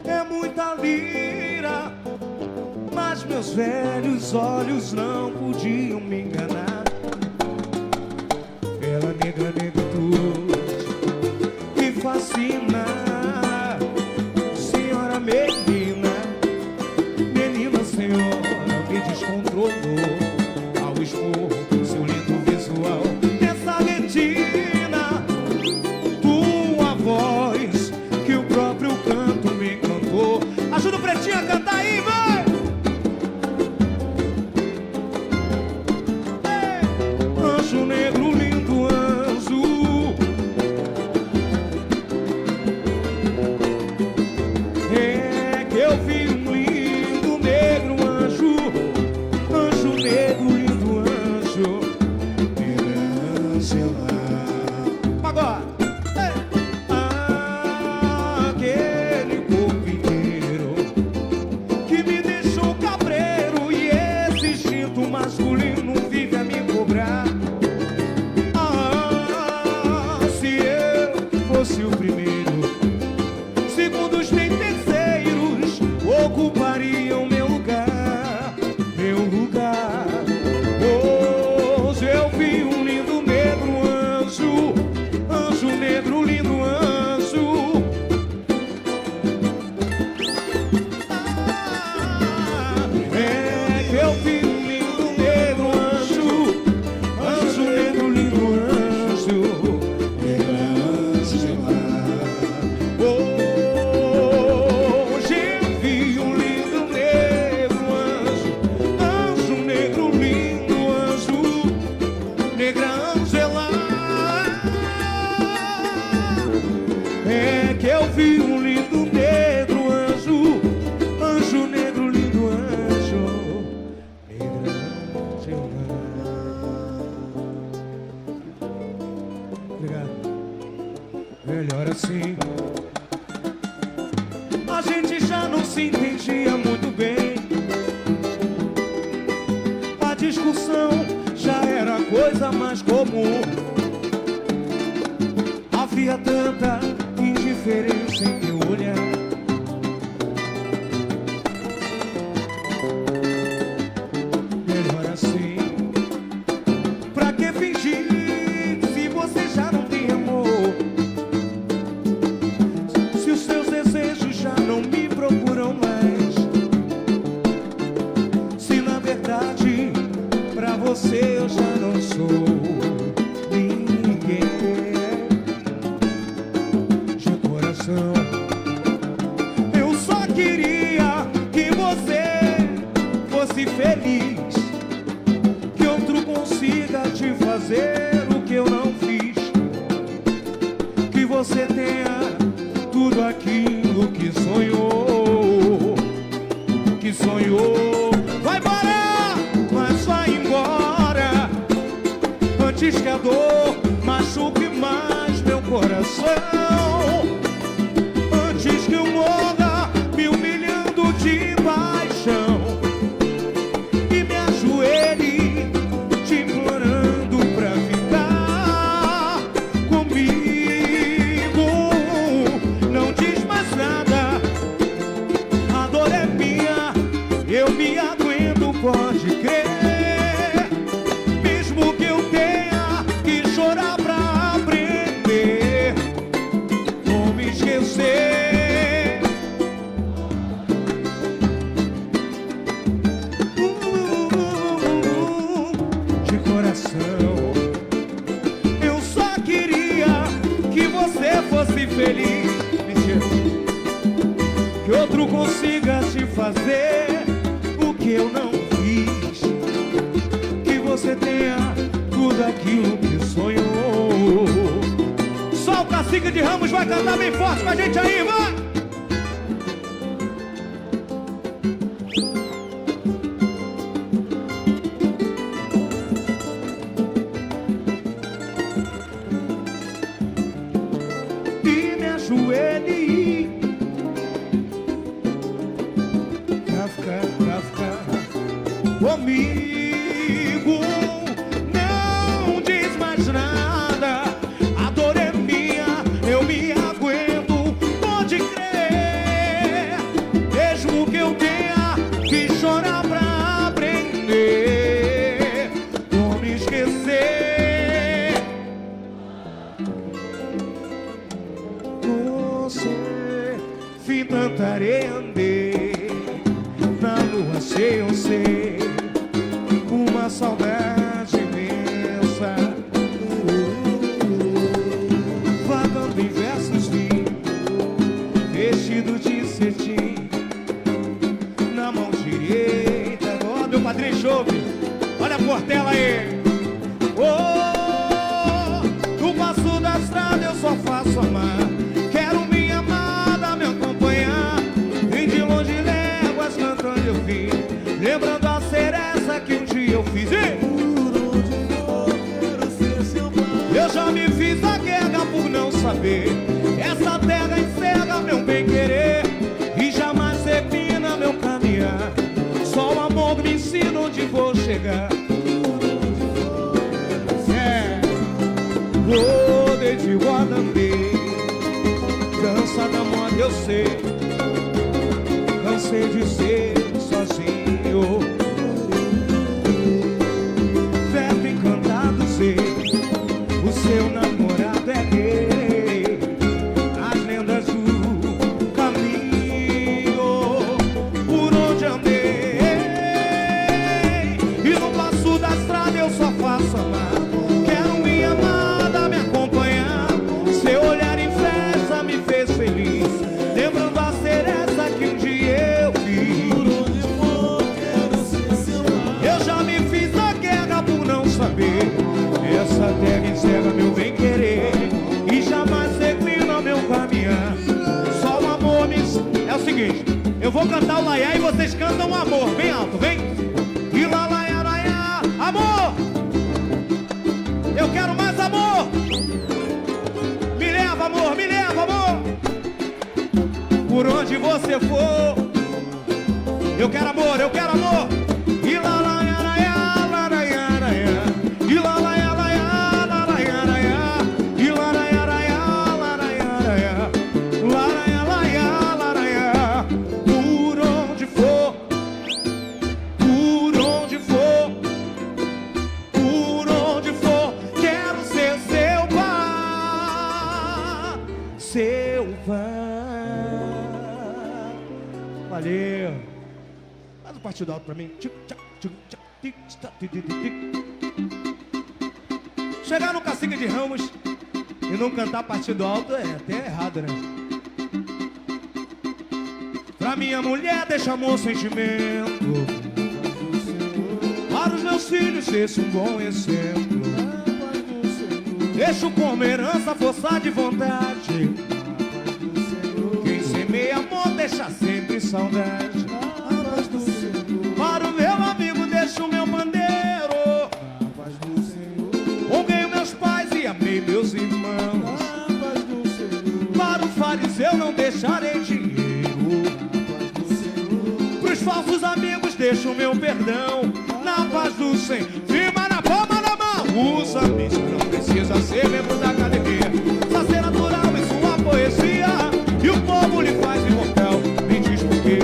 é muita lira, mas meus velhos olhos não podiam me enganar. Ela nega negritude me fascina, senhora menina, menina senhora, me descontrolou ao expor seu lindo visual nessa retina, tua voz que o próprio canto me encantou. Ajuda o Pretinho a cantar aí, vai! Anjo negro, lindo anjo, entendia muito bem. A discussão já era coisa mais comum. Havia tanta indiferença em teu olhar. Melhor assim. Pra que fingir se você já não tem amor? Se os seus desejos já não me procuram mais. Se na verdade pra você eu já não sou ninguém. De coração eu só queria que você fosse feliz, que outro consiga te fazer o que eu não fiz, que você tenha tudo aquilo que sonhou, que sonhou. Vai parar, mas vai embora, antes que a dor machuque mais meu coração, antes que eu morra me humilhando de paixão e me ajoelhe te implorando pra ficar comigo. Não diz mais nada, a dor é minha, eu me aguento, pode crer. Mesmo que eu tenha que chorar pra aprender, vou me esquecer. De coração eu só queria que você fosse feliz. Mentira. Que outro consiga te fazer o que eu não fiz, que você tenha tudo aquilo que sonhou. Só o Cacique de Ramos vai cantar bem forte com a gente aí, vai! E me ajoelhe pra ficar comigo. Não diz mais nada, a dor é minha, eu me aguento, pode crer. Mesmo que eu tenha que chorar pra aprender, vou me esquecer. Você, fim tanta areia andei, na lua cheia eu sei, uma saudade imensa, vagando em versos vim, vestido de cetim, na mão direita. Ó, meu padrinho Chope, olha a portela aí. Oh, no passo da estrada eu só faço amar, quero minha amada me acompanhar, vem de longe léguas cantando eu vim, lembrando a seresta que um dia eu fiz. Eu já me fiz a guerra por não saber, essa terra encerra meu bem-querer e jamais termina meu caminhar, só o amor me ensina onde vou chegar. Rodei de guarda andei, dança da moda eu sei, cansei de ser sozinho, verbo encantado sei, o seu namorado é rei, as lendas do caminho por onde andei, e no passo da estrada eu só faço amar, quero minha amada me acompanhar, seu olhar em festa me fez feliz, lembrando a seresta que um dia eu vi. Eu já me fiz a guerra por não saber, essa terra encerra meu bem-querer e jamais declina meu caminhar, só o amor me... É o seguinte, eu vou cantar o laiá e vocês cantam o amor, bem alto, vem! E lá, laiá, laiá, amor! Eu quero mais amor! Me leva, amor, me leva, amor! Por onde você for, Eu quero amor, eu quero amor. E lá lá ya lá ya lá lá ya lá ya. E lá lá ya lá ya lá lá ya lá ya. E lá lá ya lá ya lá lá ya lá ya. Lá lá ya lá ya lá lá ya. Por onde for, por onde for, por onde for, quero ser seu par, seu par. Valeu. Faz um partido alto pra mim. Chegar no Cacique de Ramos e não cantar partido alto é até errado, né? Pra minha mulher deixa amor, sentimento. Para os meus filhos esse um bom exemplo. Deixo como herança força de vontade. Quem semeia amor deixa sempre saudade. Para o meu amigo deixo o meu pandeiro. Honrei meus pais e amei meus irmãos. Para o fariseu não deixarei dinheiro. Pros falsos amigos deixo o meu perdão. Na paz do Senhor, firma na palma da mão. Usa isso, não precisa ser membro da academia. Só ser natural em sua poesia. E o povo lhe faz imortal. Me diz por quê.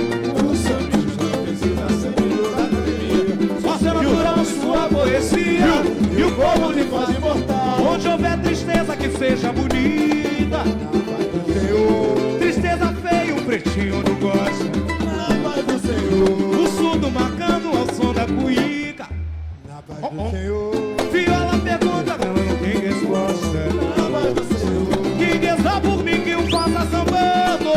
Usa isso, não precisa ser membro da academia. Só ser natural em sua poesia. E o povo lhe faz imortal. Onde houver tristeza que seja bonita. Tristeza feia, o pretinho não gosta. O surdo marcando ao som da cuíca. Viola pergunta, ela não tem resposta. Quem reza por mim que o faça sambando.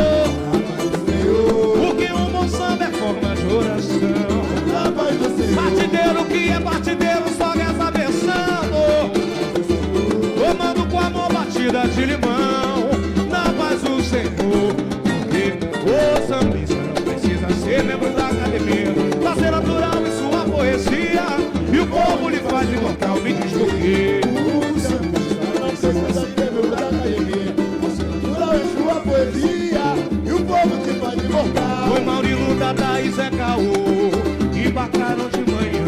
Porque um bom samba é forma de oração. Partideiro que é partideiro só reza versando. Tomando com amor batida de limão. Na paz do Senhor. Porque o sambista não precisa ser membro da academia. Pra ser natural em sua poesia. E o povo lhe faz imortal, me diz por quê. O sambista não precisa ser membro da academia. Pra ser natural em sua poesia. E o povo te faz imortal. Foi Maurino, Dada e Zé Caô. Embarcaram de manhã.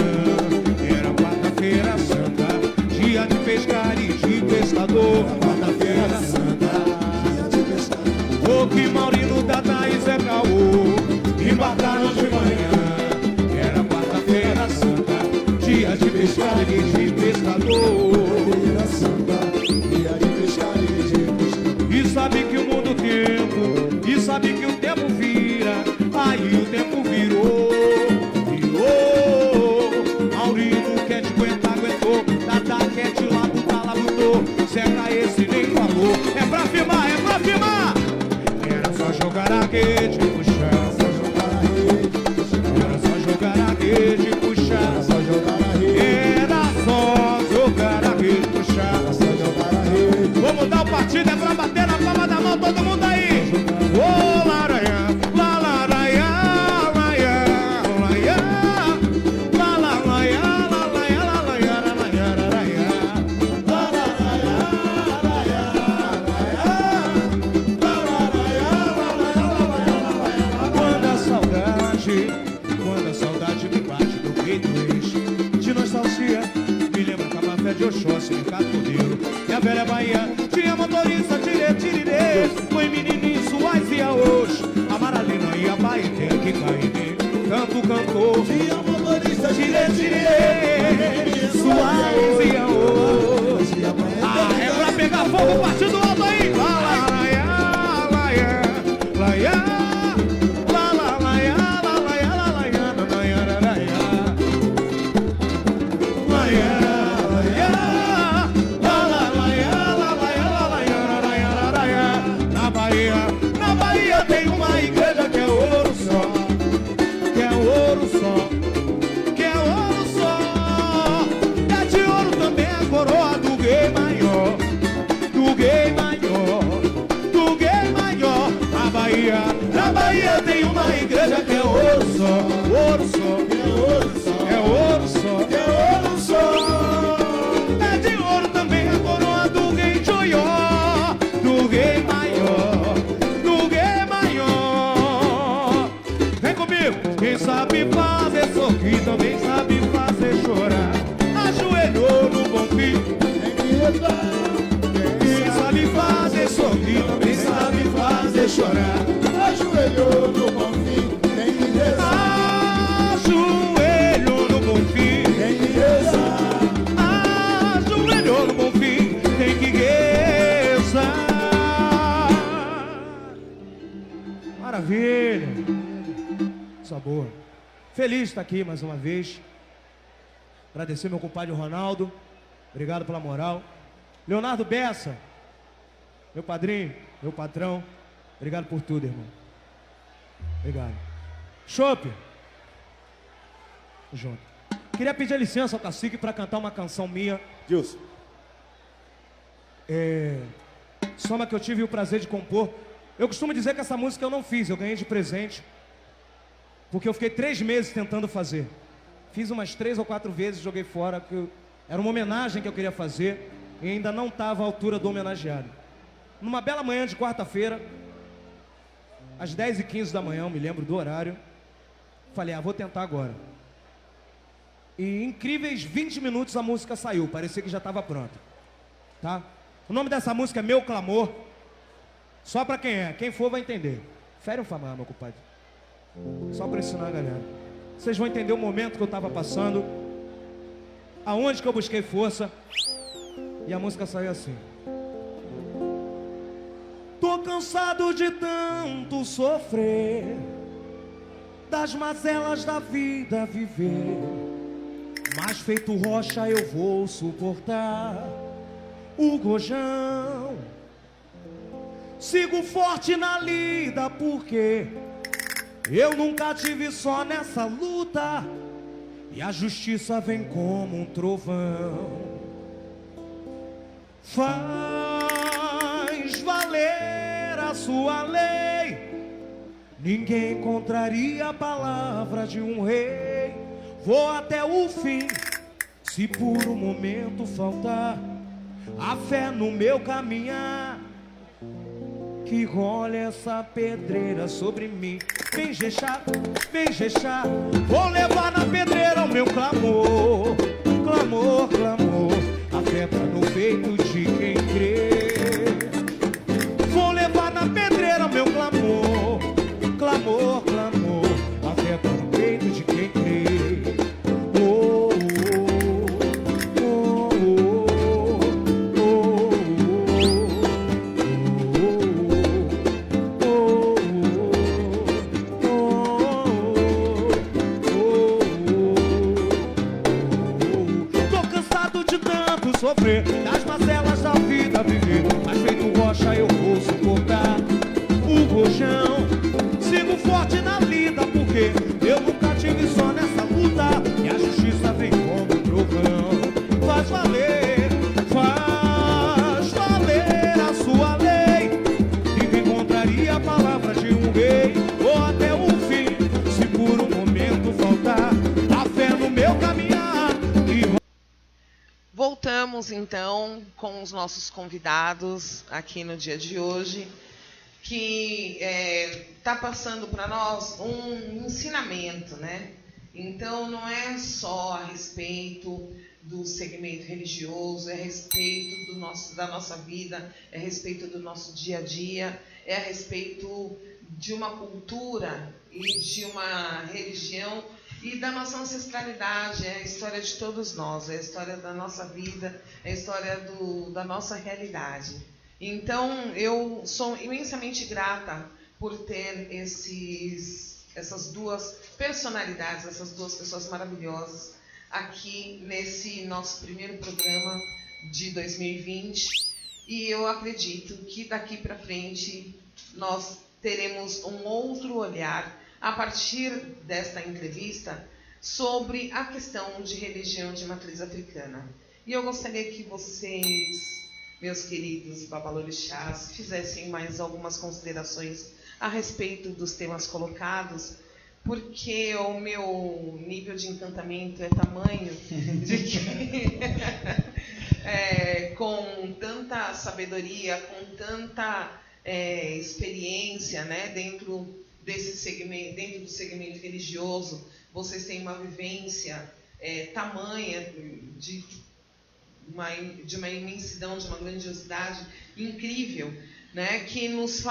Era quarta-feira santa. Dia de pescar e de pescador. Quarta-feira santa. Dia de pescador. O que Maurino, Dada e Zé Caô. Embarcaram de manhã. Era quarta-feira santa. Dia de pescar e de pescador. Dia de pescar e de pescador. E sabe que o mundo tempo. E sabe que o tempo vira. Aí o tempo virou. Virou. Maurino quer te aguentar, aguentou. Dada quer te labutar, labutou. Zeca esse nem falou. É pra firmar, é pra firmar. Era só jogar a rede e puxar. Era só jogar a rede e puxar. Era só jogar a rede e puxar. Vamos dar o partido, é pra bater na palma da mão, todo mundo aí. Ô, laranha, lá, laranha, laia, laia. Lá, laia, lá, laia, lá, laia, laia, laia. Lá, laia, laia, laia. Quando a saudade me bate no peito de nostalgia, me lembra Camafé de Oxóssi, Mercadoneiro e a velha Bahia. Tinha motorista, tirê, tirirê, foi menininho, Suaz e Aox, a Maralina e a Baité, que Caíne, canto, cantor. Tinha motorista, tirê, tirirê, Suaz e Aox. Ah, é pra pegar fogo, partido alto aí. Lá, laia, laia, laia. Na Bahia tem uma igreja que é ouro só, que é ouro só, que é ouro só. É de ouro também a coroa do gay maior, do gay maior, do gay maior. Na Bahia tem uma igreja que é ouro só, ouro só, que é ouro só, é ouro só, que é ouro só. É de ouro também a coroa do gay maior, do gay maior. Vem comigo! Quem sabe fazer sorrir também sabe fazer chorar. Ajoelhou no bom fim, Tem que rezar. quem sabe fazer sorrir também sabe fazer chorar. Ajoelhou no bom fim. Tem que rezar. Ajoelhou no bom fim, Tem que rezar. ajoelhou no bom fim, tem que rezar. Maravilha. Coisa boa. Feliz de estar aqui mais uma vez. Agradecer meu compadre Ronaldo. Obrigado pela moral. Leonardo Bessa, meu padrinho, meu patrão. Obrigado por tudo, irmão. Obrigado. Chopp. Junto. Queria pedir licença ao cacique para cantar uma canção minha. Gilson. Soma que eu tive o prazer de compor. Eu costumo dizer que essa música eu não fiz, eu ganhei de presente. Porque eu fiquei 3 meses tentando fazer. Fiz umas 3 ou 4 vezes, joguei fora, porque era uma homenagem que eu queria fazer e ainda não estava à altura do homenageado. Numa bela manhã de quarta-feira, às 10h15 da manhã, eu me lembro do horário, falei, vou tentar agora. E em incríveis 20 minutos a música saiu, parecia que já estava pronta. Tá? O nome dessa música é Meu Clamor. Só pra quem é, quem for vai entender. Fere um famar, meu compadre. Só pra ensinar a galera. Vocês vão entender o momento que eu tava passando, aonde que eu busquei força. E a música saiu assim. Tô cansado de tanto sofrer, das mazelas da vida viver, mas feito rocha eu vou suportar o gojão. Sigo forte na lida porque eu nunca tive só nessa luta, e a justiça vem como um trovão. Faz valer a sua lei, ninguém contraria a palavra de um rei. Vou até o fim, se por um momento faltar a fé no meu caminhar, que role essa pedreira sobre mim. Vem Jexá, vou levar na pedreira o meu clamor. Clamor, clamor, a fé tá no peito de quem crê. Vou levar na pedreira o meu clamor. Clamor, clamor, a fé tá no peito de quem crê. Oh, oh, oh, oh, oh, tô cansado de tanto sofrer, das mazelas da vida viver, mas feito rocha eu vou suportar o rojão. Sigo forte na lida porque eu nunca tive só nessa luta, e a justiça vem como um trovão. Faz valer a sua lei, ninguém encontraria a palavra de um rei. Vou até o fim, se por um momento faltar a fé no meu caminhar. Voltamos então com os nossos convidados aqui no dia de hoje, que está passando para nós um ensinamento, né? Então não é só a respeito do segmento religioso, é a respeito da nossa vida, é a respeito do nosso dia a dia, é a respeito de uma cultura e de uma religião e da nossa ancestralidade. É a história de todos nós, é a história da nossa vida, é a história da nossa realidade. Então, eu sou imensamente grata por ter essas duas personalidades, essas duas pessoas maravilhosas aqui nesse nosso primeiro programa de 2020. E eu acredito que daqui para frente nós teremos um outro olhar a partir desta entrevista sobre a questão de religião de matriz africana. E eu gostaria que vocês, meus queridos babalorixás, fizessem mais algumas considerações a respeito dos temas colocados, porque o meu nível de encantamento é tamanho de que com tanta sabedoria, com tanta experiência, né, dentro desse segmento, dentro do segmento religioso, vocês têm uma vivência tamanha de uma imensidão, de uma grandiosidade incrível, né, que nos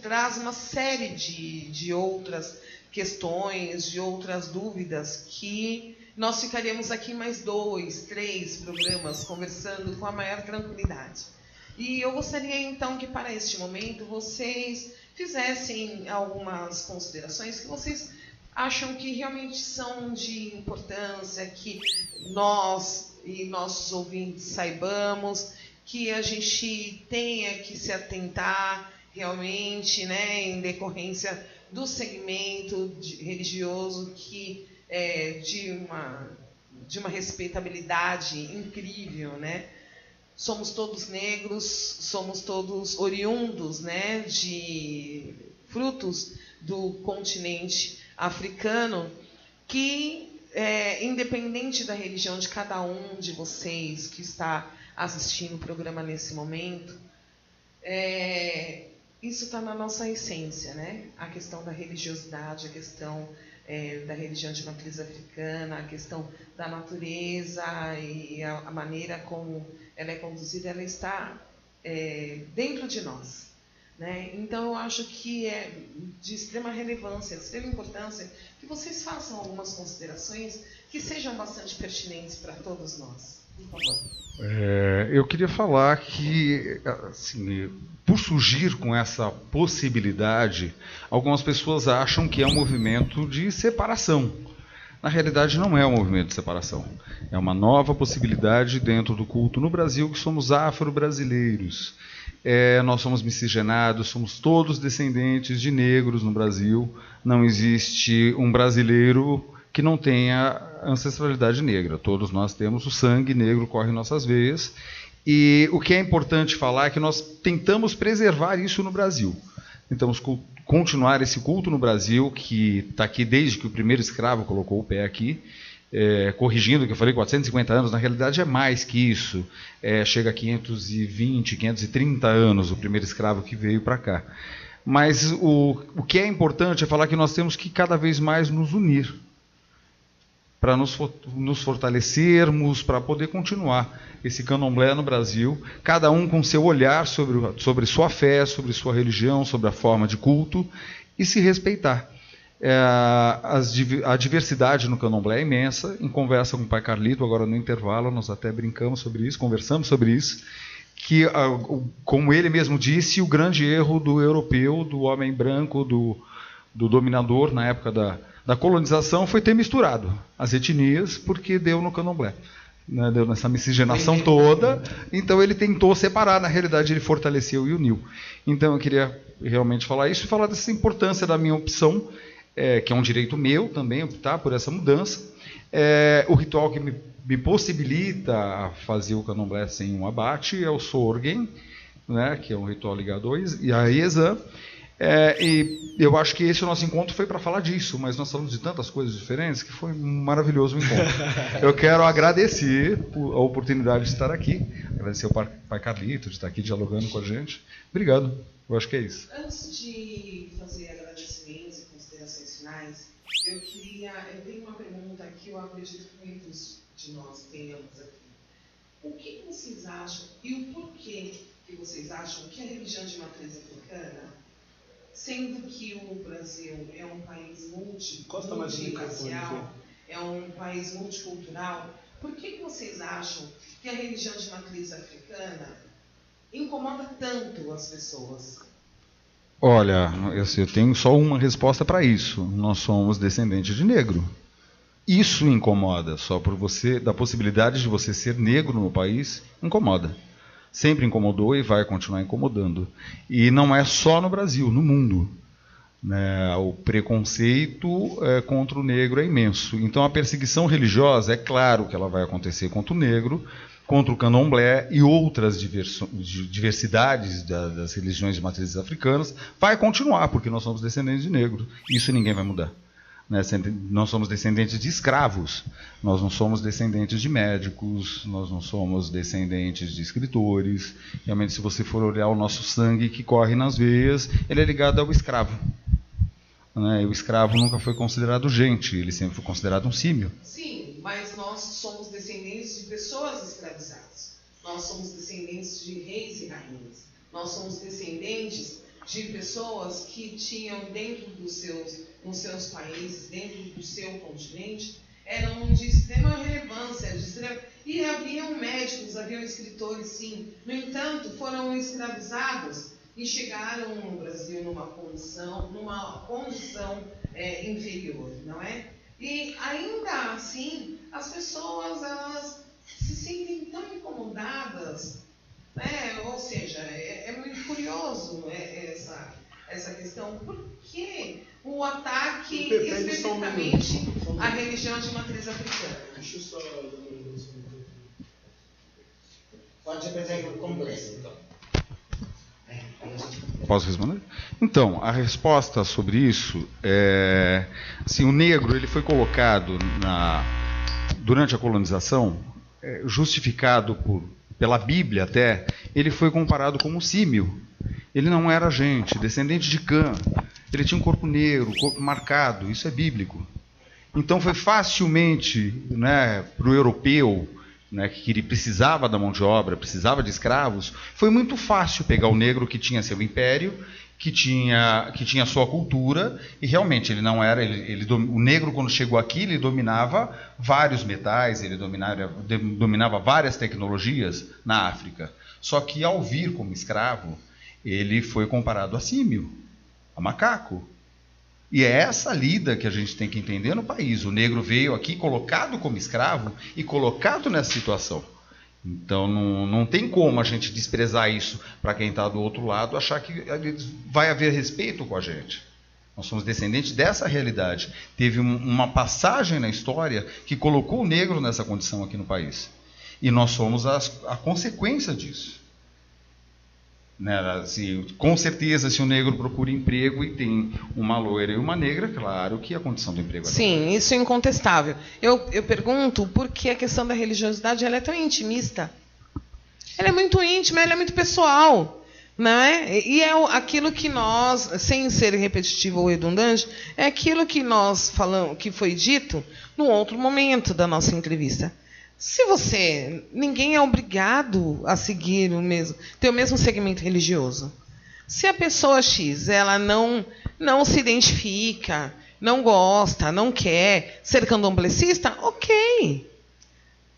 traz uma série de outras questões, de outras dúvidas, que nós ficaríamos aqui mais 2, 3 programas conversando com a maior tranquilidade. E eu gostaria, então, que para este momento vocês fizessem algumas considerações que vocês acham que realmente são de importância, que nós e nossos ouvintes saibamos, que a gente tenha que se atentar realmente, né, em decorrência do segmento religioso que é de uma respeitabilidade incrível, né? Somos todos negros, somos todos oriundos, né, de frutos do continente africano, que independente da religião de cada um de vocês que está assistindo o programa nesse momento, isso está na nossa essência, né? A questão da religiosidade, a questão da religião de matriz africana, a questão da natureza e a maneira como ela é conduzida, ela está dentro de nós, né? Então, eu acho que é de extrema relevância, de extrema importância, que vocês façam algumas considerações que sejam bastante pertinentes para todos nós. Por favor. Eu queria falar que, assim, por surgir com essa possibilidade, algumas pessoas acham que é um movimento de separação. Na realidade, não é um movimento de separação. É uma nova possibilidade dentro do culto no Brasil, que somos afro-brasileiros. Nós somos miscigenados, somos todos descendentes de negros no Brasil. Não existe um brasileiro que não tenha ancestralidade negra. Todos nós temos o sangue negro, corre em nossas veias. E o que é importante falar é que nós tentamos preservar isso no Brasil. Tentamos continuar esse culto no Brasil, que está aqui desde que o primeiro escravo colocou o pé aqui, corrigindo o que eu falei, 450 anos, na realidade é mais que isso. Chega a 520, 530 anos o primeiro escravo que veio para cá. Mas o que é importante é falar que nós temos que cada vez mais nos unir, para nos fortalecermos, para poder continuar esse candomblé no Brasil, cada um com seu olhar sobre sua fé, sobre sua religião, sobre a forma de culto, e se respeitar. A diversidade no candomblé é imensa. Em conversa com o pai Carlito, agora no intervalo, nós até brincamos sobre isso, conversamos sobre isso, que, como ele mesmo disse, o grande erro do europeu, do homem branco, do dominador na época da colonização foi ter misturado as etnias, porque deu no candomblé, né? Deu nessa miscigenação toda. Então ele tentou separar, na realidade ele fortaleceu e uniu. Então eu queria realmente falar isso e falar dessa importância da minha opção, que é um direito meu também optar por essa mudança. O ritual que me possibilita fazer o candomblé sem um abate é o sorgen, né? Que é um ritual ligado à Iezã. E eu acho que esse nosso encontro foi para falar disso, mas nós falamos de tantas coisas diferentes que foi um maravilhoso encontro. Eu quero agradecer a oportunidade de estar aqui, agradecer ao pai Carlito de estar aqui dialogando com a gente. Obrigado, eu acho que é isso. Antes de fazer agradecimentos e considerações finais, eu tenho uma pergunta que eu acredito que muitos de nós tenhamos aqui. O que vocês acham e o porquê que vocês acham que a religião de matriz africana, sendo que o Brasil é um país multirracial, é um país multicultural, por que vocês acham que a religião de matriz africana incomoda tanto as pessoas? Olha, eu tenho só uma resposta para isso. Nós somos descendentes de negro. Isso incomoda, só por da possibilidade de você ser negro no país, incomoda. Sempre incomodou e vai continuar incomodando. E não é só no Brasil, no mundo, né? O preconceito contra o negro é imenso. Então a perseguição religiosa, é claro que ela vai acontecer contra o negro, contra o candomblé e outras diversidades das religiões de matrizes africanas, vai continuar, porque nós somos descendentes de negro. Isso ninguém vai mudar. Nós somos descendentes de escravos, nós não somos descendentes de médicos, nós não somos descendentes de escritores. Realmente, se você for olhar o nosso sangue que corre nas veias, ele é ligado ao escravo. né? O escravo nunca foi considerado gente, ele sempre foi considerado um símio. Sim, mas nós somos descendentes de pessoas escravizadas. Nós somos descendentes de reis e rainhas. Nós somos descendentes de pessoas que tinham dentro nos seus países, dentro do seu continente, eram de extrema relevância. E haviam médicos, haviam escritores, sim. No entanto, foram escravizados e chegaram no Brasil numa condição inferior, não é? E ainda assim, as pessoas elas se sentem tão incomodadas, né? Ou seja, é muito curioso essa questão. Por que o ataque especificamente à religião de matriz africana? Deixa eu só... Pode repetir o completo, então. Posso responder? Então, a resposta sobre isso é... Assim, o negro ele foi colocado durante a colonização, justificado pela Bíblia até, ele foi comparado como símio. Ele não era gente, descendente de Cã. Ele tinha um corpo negro, um corpo marcado, isso é bíblico. Então foi facilmente, né, para o europeu, né, que ele precisava da mão de obra, precisava de escravos, foi muito fácil pegar o negro que tinha seu império, que tinha sua cultura, e realmente ele não era... o negro, quando chegou aqui, ele dominava vários metais, ele dominava várias tecnologias na África. Só que ao vir como escravo, ele foi comparado a símio, a macaco. E é essa lida que a gente tem que entender no país. O negro veio aqui colocado como escravo e colocado nessa situação. Então não tem como a gente desprezar isso para quem está do outro lado, achar que vai haver respeito com a gente. Nós somos descendentes dessa realidade. Teve uma passagem na história que colocou o negro nessa condição aqui no país. E nós somos a consequência disso. Né, assim, com certeza, se o negro procura emprego e tem uma loira e uma negra, claro que a condição do emprego é sim, isso é incontestável. Eu pergunto por que a questão da religiosidade ela é tão intimista. Ela é muito íntima, ela é muito pessoal, não é? E é aquilo que nós, sem ser repetitivo ou redundante, é aquilo que nós falamos, que foi dito num outro momento da nossa entrevista. Ninguém é obrigado a seguir ter o mesmo segmento religioso. Se a pessoa X, ela não se identifica, não gosta, não quer ser candomblessista, ok.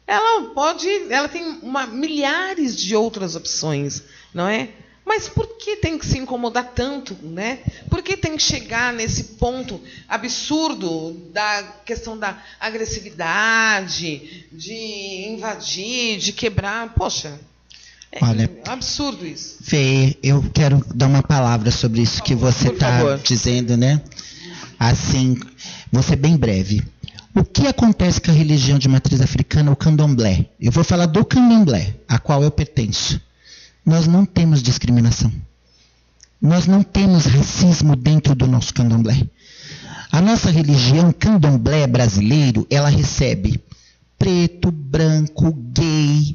Ela tem milhares de outras opções, não é? Mas por que tem que se incomodar tanto, né? Por que tem que chegar nesse ponto absurdo da questão da agressividade, de invadir, de quebrar? Poxa, olha, absurdo isso. Fê, eu quero dar uma palavra sobre isso que você está dizendo, né? Assim, vou ser bem breve. O que acontece com a religião de matriz africana, o candomblé? Eu vou falar do candomblé, a qual eu pertenço. Nós não temos discriminação. Nós não temos racismo dentro do nosso candomblé. A nossa religião candomblé brasileiro, ela recebe preto, branco, gay,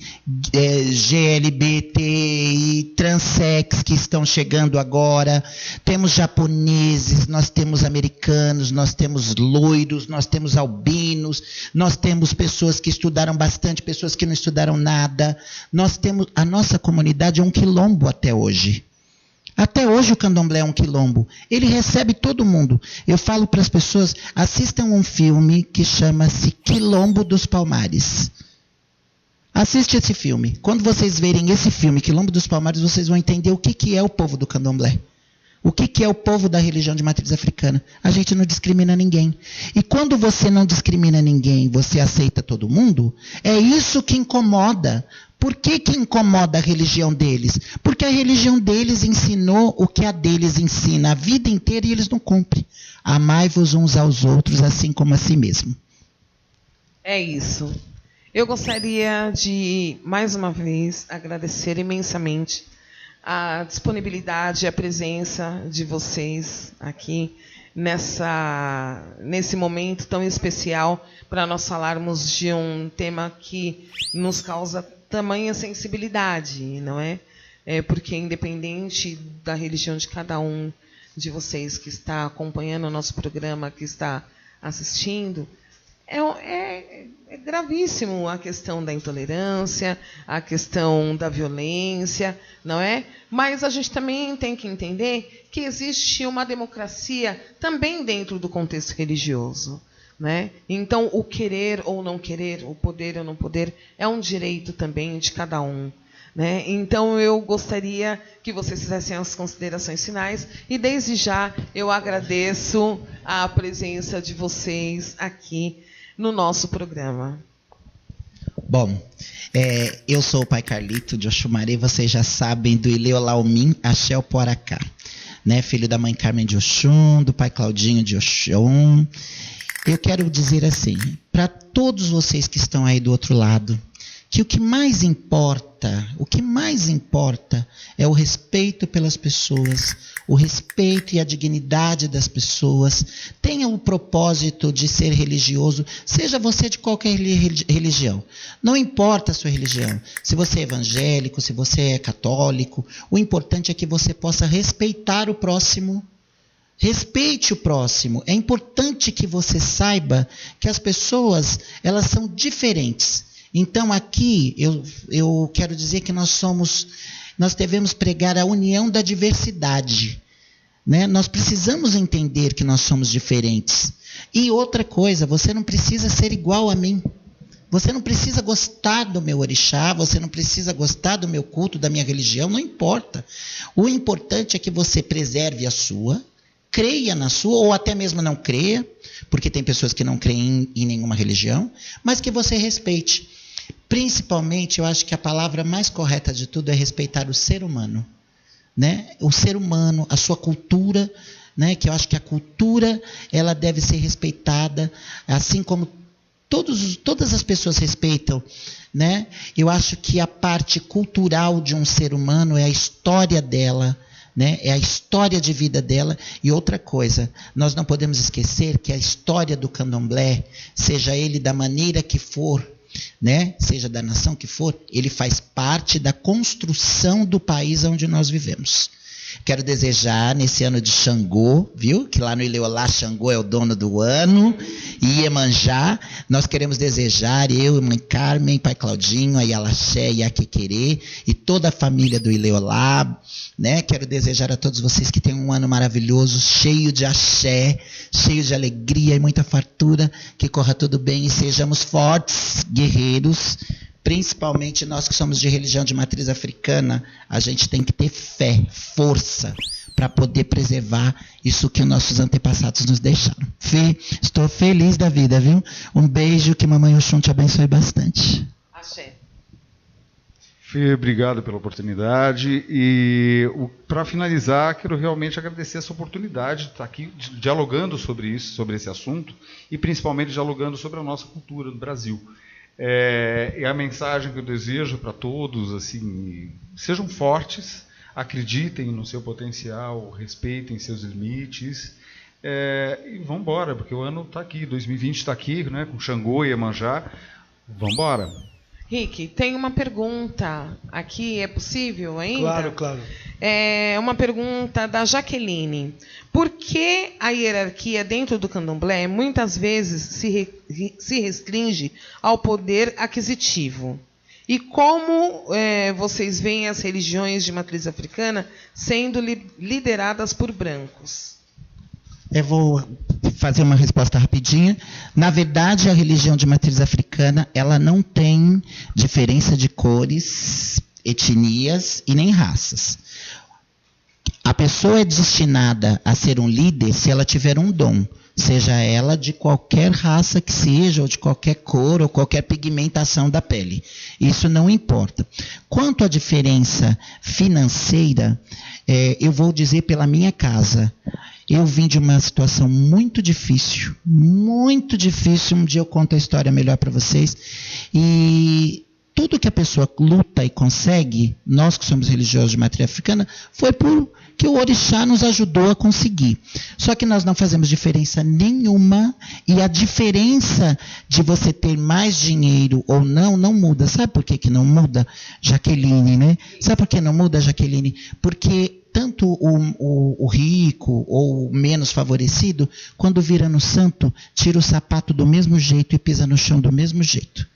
GLBT, transex que estão chegando agora. Temos japoneses, nós temos americanos, nós temos loiros, nós temos albinos, nós temos pessoas que estudaram bastante, pessoas que não estudaram nada. A nossa comunidade é um quilombo até hoje. Até hoje o candomblé é um quilombo. Ele recebe todo mundo. Eu falo para as pessoas, assistam um filme que chama-se Quilombo dos Palmares. Assiste esse filme. Quando vocês verem esse filme, Quilombo dos Palmares, vocês vão entender o que é o povo do candomblé. O que é o povo da religião de matriz africana. A gente não discrimina ninguém. E quando você não discrimina ninguém, você aceita todo mundo, é isso que incomoda. Por que incomoda a religião deles? Porque a religião deles ensinou o que a deles ensina a vida inteira e eles não cumprem. Amai-vos uns aos outros, assim como a si mesmo. É isso. Eu gostaria de, mais uma vez, agradecer imensamente a disponibilidade e a presença de vocês aqui nesse momento tão especial para nós falarmos de um tema que nos causa tamanha sensibilidade, não é? Porque independente da religião de cada um, de vocês que está acompanhando o nosso programa, que está assistindo, é gravíssimo a questão da intolerância, a questão da violência, não é? Mas a gente também tem que entender que existe uma democracia também dentro do contexto religioso, né? Então, o querer ou não querer, o poder ou não poder, é um direito também de cada um, né? Então, eu gostaria que vocês fizessem as considerações finais e, desde já, eu agradeço a presença de vocês aqui no nosso programa. Bom, eu sou o pai Carlito de Oxumaré, vocês já sabem, do Ileolaumim Axé Poaracá, né? Filho da mãe Carmen de Oxum, do pai Claudinho de Oxum. Eu quero dizer assim, para todos vocês que estão aí do outro lado, que o que mais importa é o respeito pelas pessoas, o respeito e a dignidade das pessoas. Tenha o propósito de ser religioso, seja você de qualquer religião. Não importa a sua religião, se você é evangélico, se você é católico, o importante é que você possa respeitar o próximo. Respeite o próximo. É importante que você saiba que as pessoas, elas são diferentes. Então, aqui, eu quero dizer que nós devemos pregar a união da diversidade, né? Nós precisamos entender que nós somos diferentes. E outra coisa, você não precisa ser igual a mim. Você não precisa gostar do meu orixá, você não precisa gostar do meu culto, da minha religião, não importa. O importante é que você preserve a sua, creia na sua, ou até mesmo não creia, porque tem pessoas que não creem em nenhuma religião, mas que você respeite. Principalmente, eu acho que a palavra mais correta de tudo é respeitar o ser humano, né? O ser humano, a sua cultura, né? Que eu acho que a cultura, ela deve ser respeitada, assim como todas as pessoas respeitam, né? Eu acho que a parte cultural de um ser humano é a história dela, né? É a história de vida dela. E outra coisa, nós não podemos esquecer que a história do candomblé, seja ele da maneira que for, né? Seja da nação que for, ele faz parte da construção do país onde nós vivemos. Quero desejar nesse ano de Xangô, viu? Que lá no Ileolá Xangô é o dono do ano. E Iemanjá, nós queremos desejar, eu e mãe Carmen, pai Claudinho, a Yalaxé e a Quequerê, e toda a família do Ileolá, né? Quero desejar a todos vocês que tenham um ano maravilhoso, cheio de axé, cheio de alegria e muita fartura, que corra tudo bem e sejamos fortes, guerreiros. Principalmente nós que somos de religião de matriz africana, a gente tem que ter fé, força, para poder preservar isso que os nossos antepassados nos deixaram. Fê, estou feliz da vida, viu? Um beijo, que mamãe Oxum te abençoe bastante. Axé. Fê, obrigado pela oportunidade. E para finalizar, quero realmente agradecer essa oportunidade de estar aqui dialogando sobre isso, sobre esse assunto, e principalmente dialogando sobre a nossa cultura no Brasil. É a mensagem que eu desejo para todos, assim, sejam fortes, acreditem no seu potencial, respeitem seus limites, e vamos embora, porque o ano está aqui, 2020 está aqui, né, com Xangô e Iemanjá, vamos embora. Rick, tem uma pergunta aqui, é possível ainda? Claro. É uma pergunta da Jaqueline. Por que a hierarquia dentro do candomblé muitas vezes se restringe ao poder aquisitivo? E como vocês veem as religiões de matriz africana sendo lideradas por brancos? Eu vou fazer uma resposta rapidinha. Na verdade, a religião de matriz africana, ela não tem diferença de cores, etnias e nem raças. A pessoa é destinada a ser um líder se ela tiver um dom, seja ela de qualquer raça que seja, ou de qualquer cor, ou qualquer pigmentação da pele. Isso não importa. Quanto à diferença financeira, eu vou dizer pela minha casa. Eu vim de uma situação muito difícil, muito difícil. Um dia eu conto a história melhor para vocês. E tudo que a pessoa luta e consegue, nós que somos religiosos de matriz africana, foi porque o orixá nos ajudou a conseguir. Só que nós não fazemos diferença nenhuma, e a diferença de você ter mais dinheiro ou não muda. Sabe por que não muda, Jaqueline, né? Sabe por que não muda, Jaqueline? Porque tanto o rico ou o menos favorecido, quando vira no santo, tira o sapato do mesmo jeito e pisa no chão do mesmo jeito.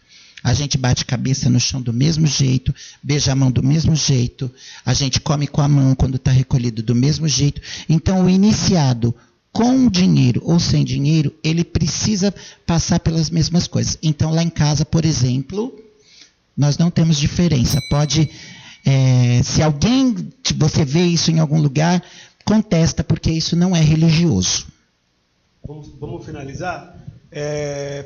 A gente bate cabeça no chão do mesmo jeito, beija a mão do mesmo jeito, a gente come com a mão quando está recolhido do mesmo jeito. Então, o iniciado, com dinheiro ou sem dinheiro, ele precisa passar pelas mesmas coisas. Então, lá em casa, por exemplo, nós não temos diferença. Pode, se você vê isso em algum lugar, contesta, porque isso não é religioso. Vamos finalizar?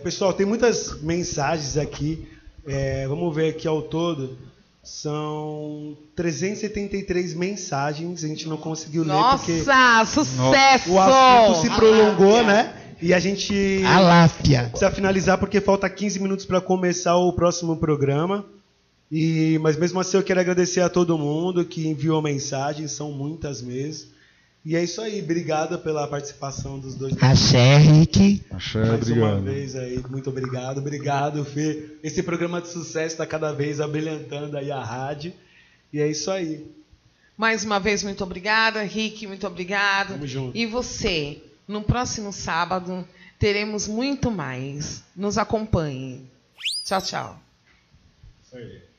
Pessoal, tem muitas mensagens aqui. Vamos ver aqui ao todo. São 373 mensagens. A gente não conseguiu ler porque sucesso! o assunto se prolongou, né? E a gente precisa finalizar porque falta 15 minutos para começar o próximo programa. Mas mesmo assim eu quero agradecer a todo mundo que enviou mensagens, são muitas mesmo. E é isso aí, obrigado pela participação dos dois. Axé, Rick. Axé, Mais obrigado. uma vez aí, muito obrigado. Obrigado, Fê. Esse programa de sucesso está cada vez abrilhantando aí a rádio. E é isso aí. Mais uma vez, muito obrigada. Rick, muito obrigado. Tamo junto. E você, no próximo sábado, teremos muito mais. Nos acompanhe. Tchau, tchau. Isso aí.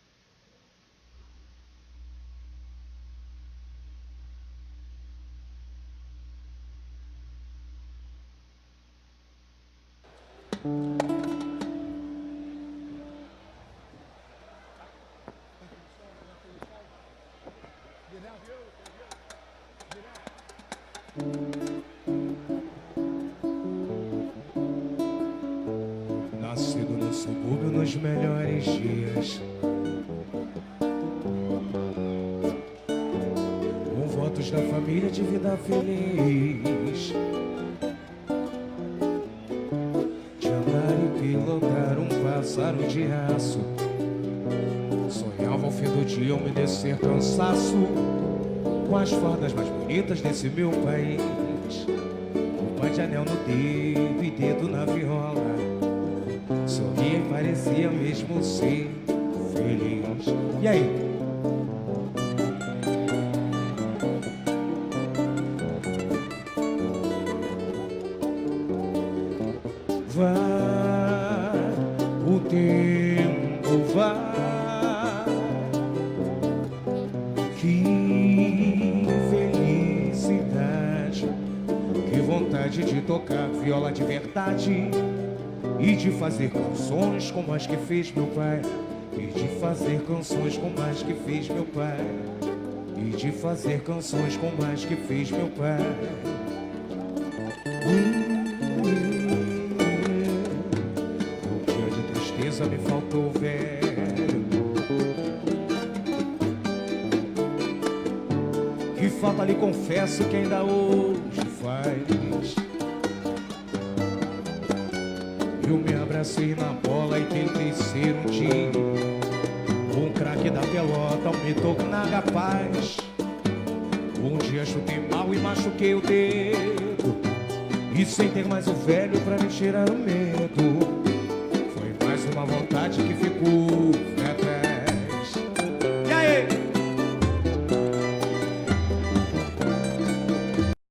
Nascido no subúrbio nos melhores dias, com votos da família de vida feliz, de andar e pilotar um pássaro de aço. Sonhava ao fim do dia umedecer cansaço com as fardas mais bonitas desse meu país. Um pai de anel no dedo e dedo na viola, sorria e parecia mesmo ser feliz. E aí? Vá, o tempo vá, que felicidade, que vontade de tocar viola de verdade e de fazer canções como as que fez meu pai, e de fazer canções como as que fez meu pai, e de fazer canções como as que fez meu pai. Um dia de tristeza me faltou velho, que falta lhe confesso que ainda hoje faz. Eu me abracei na bola e tentei ser um dia um craque da pelota ao me tornar capaz. Um dia chutei mal e machuquei o dedo, e sem ter mais o velho pra me tirar o medo, foi mais uma vontade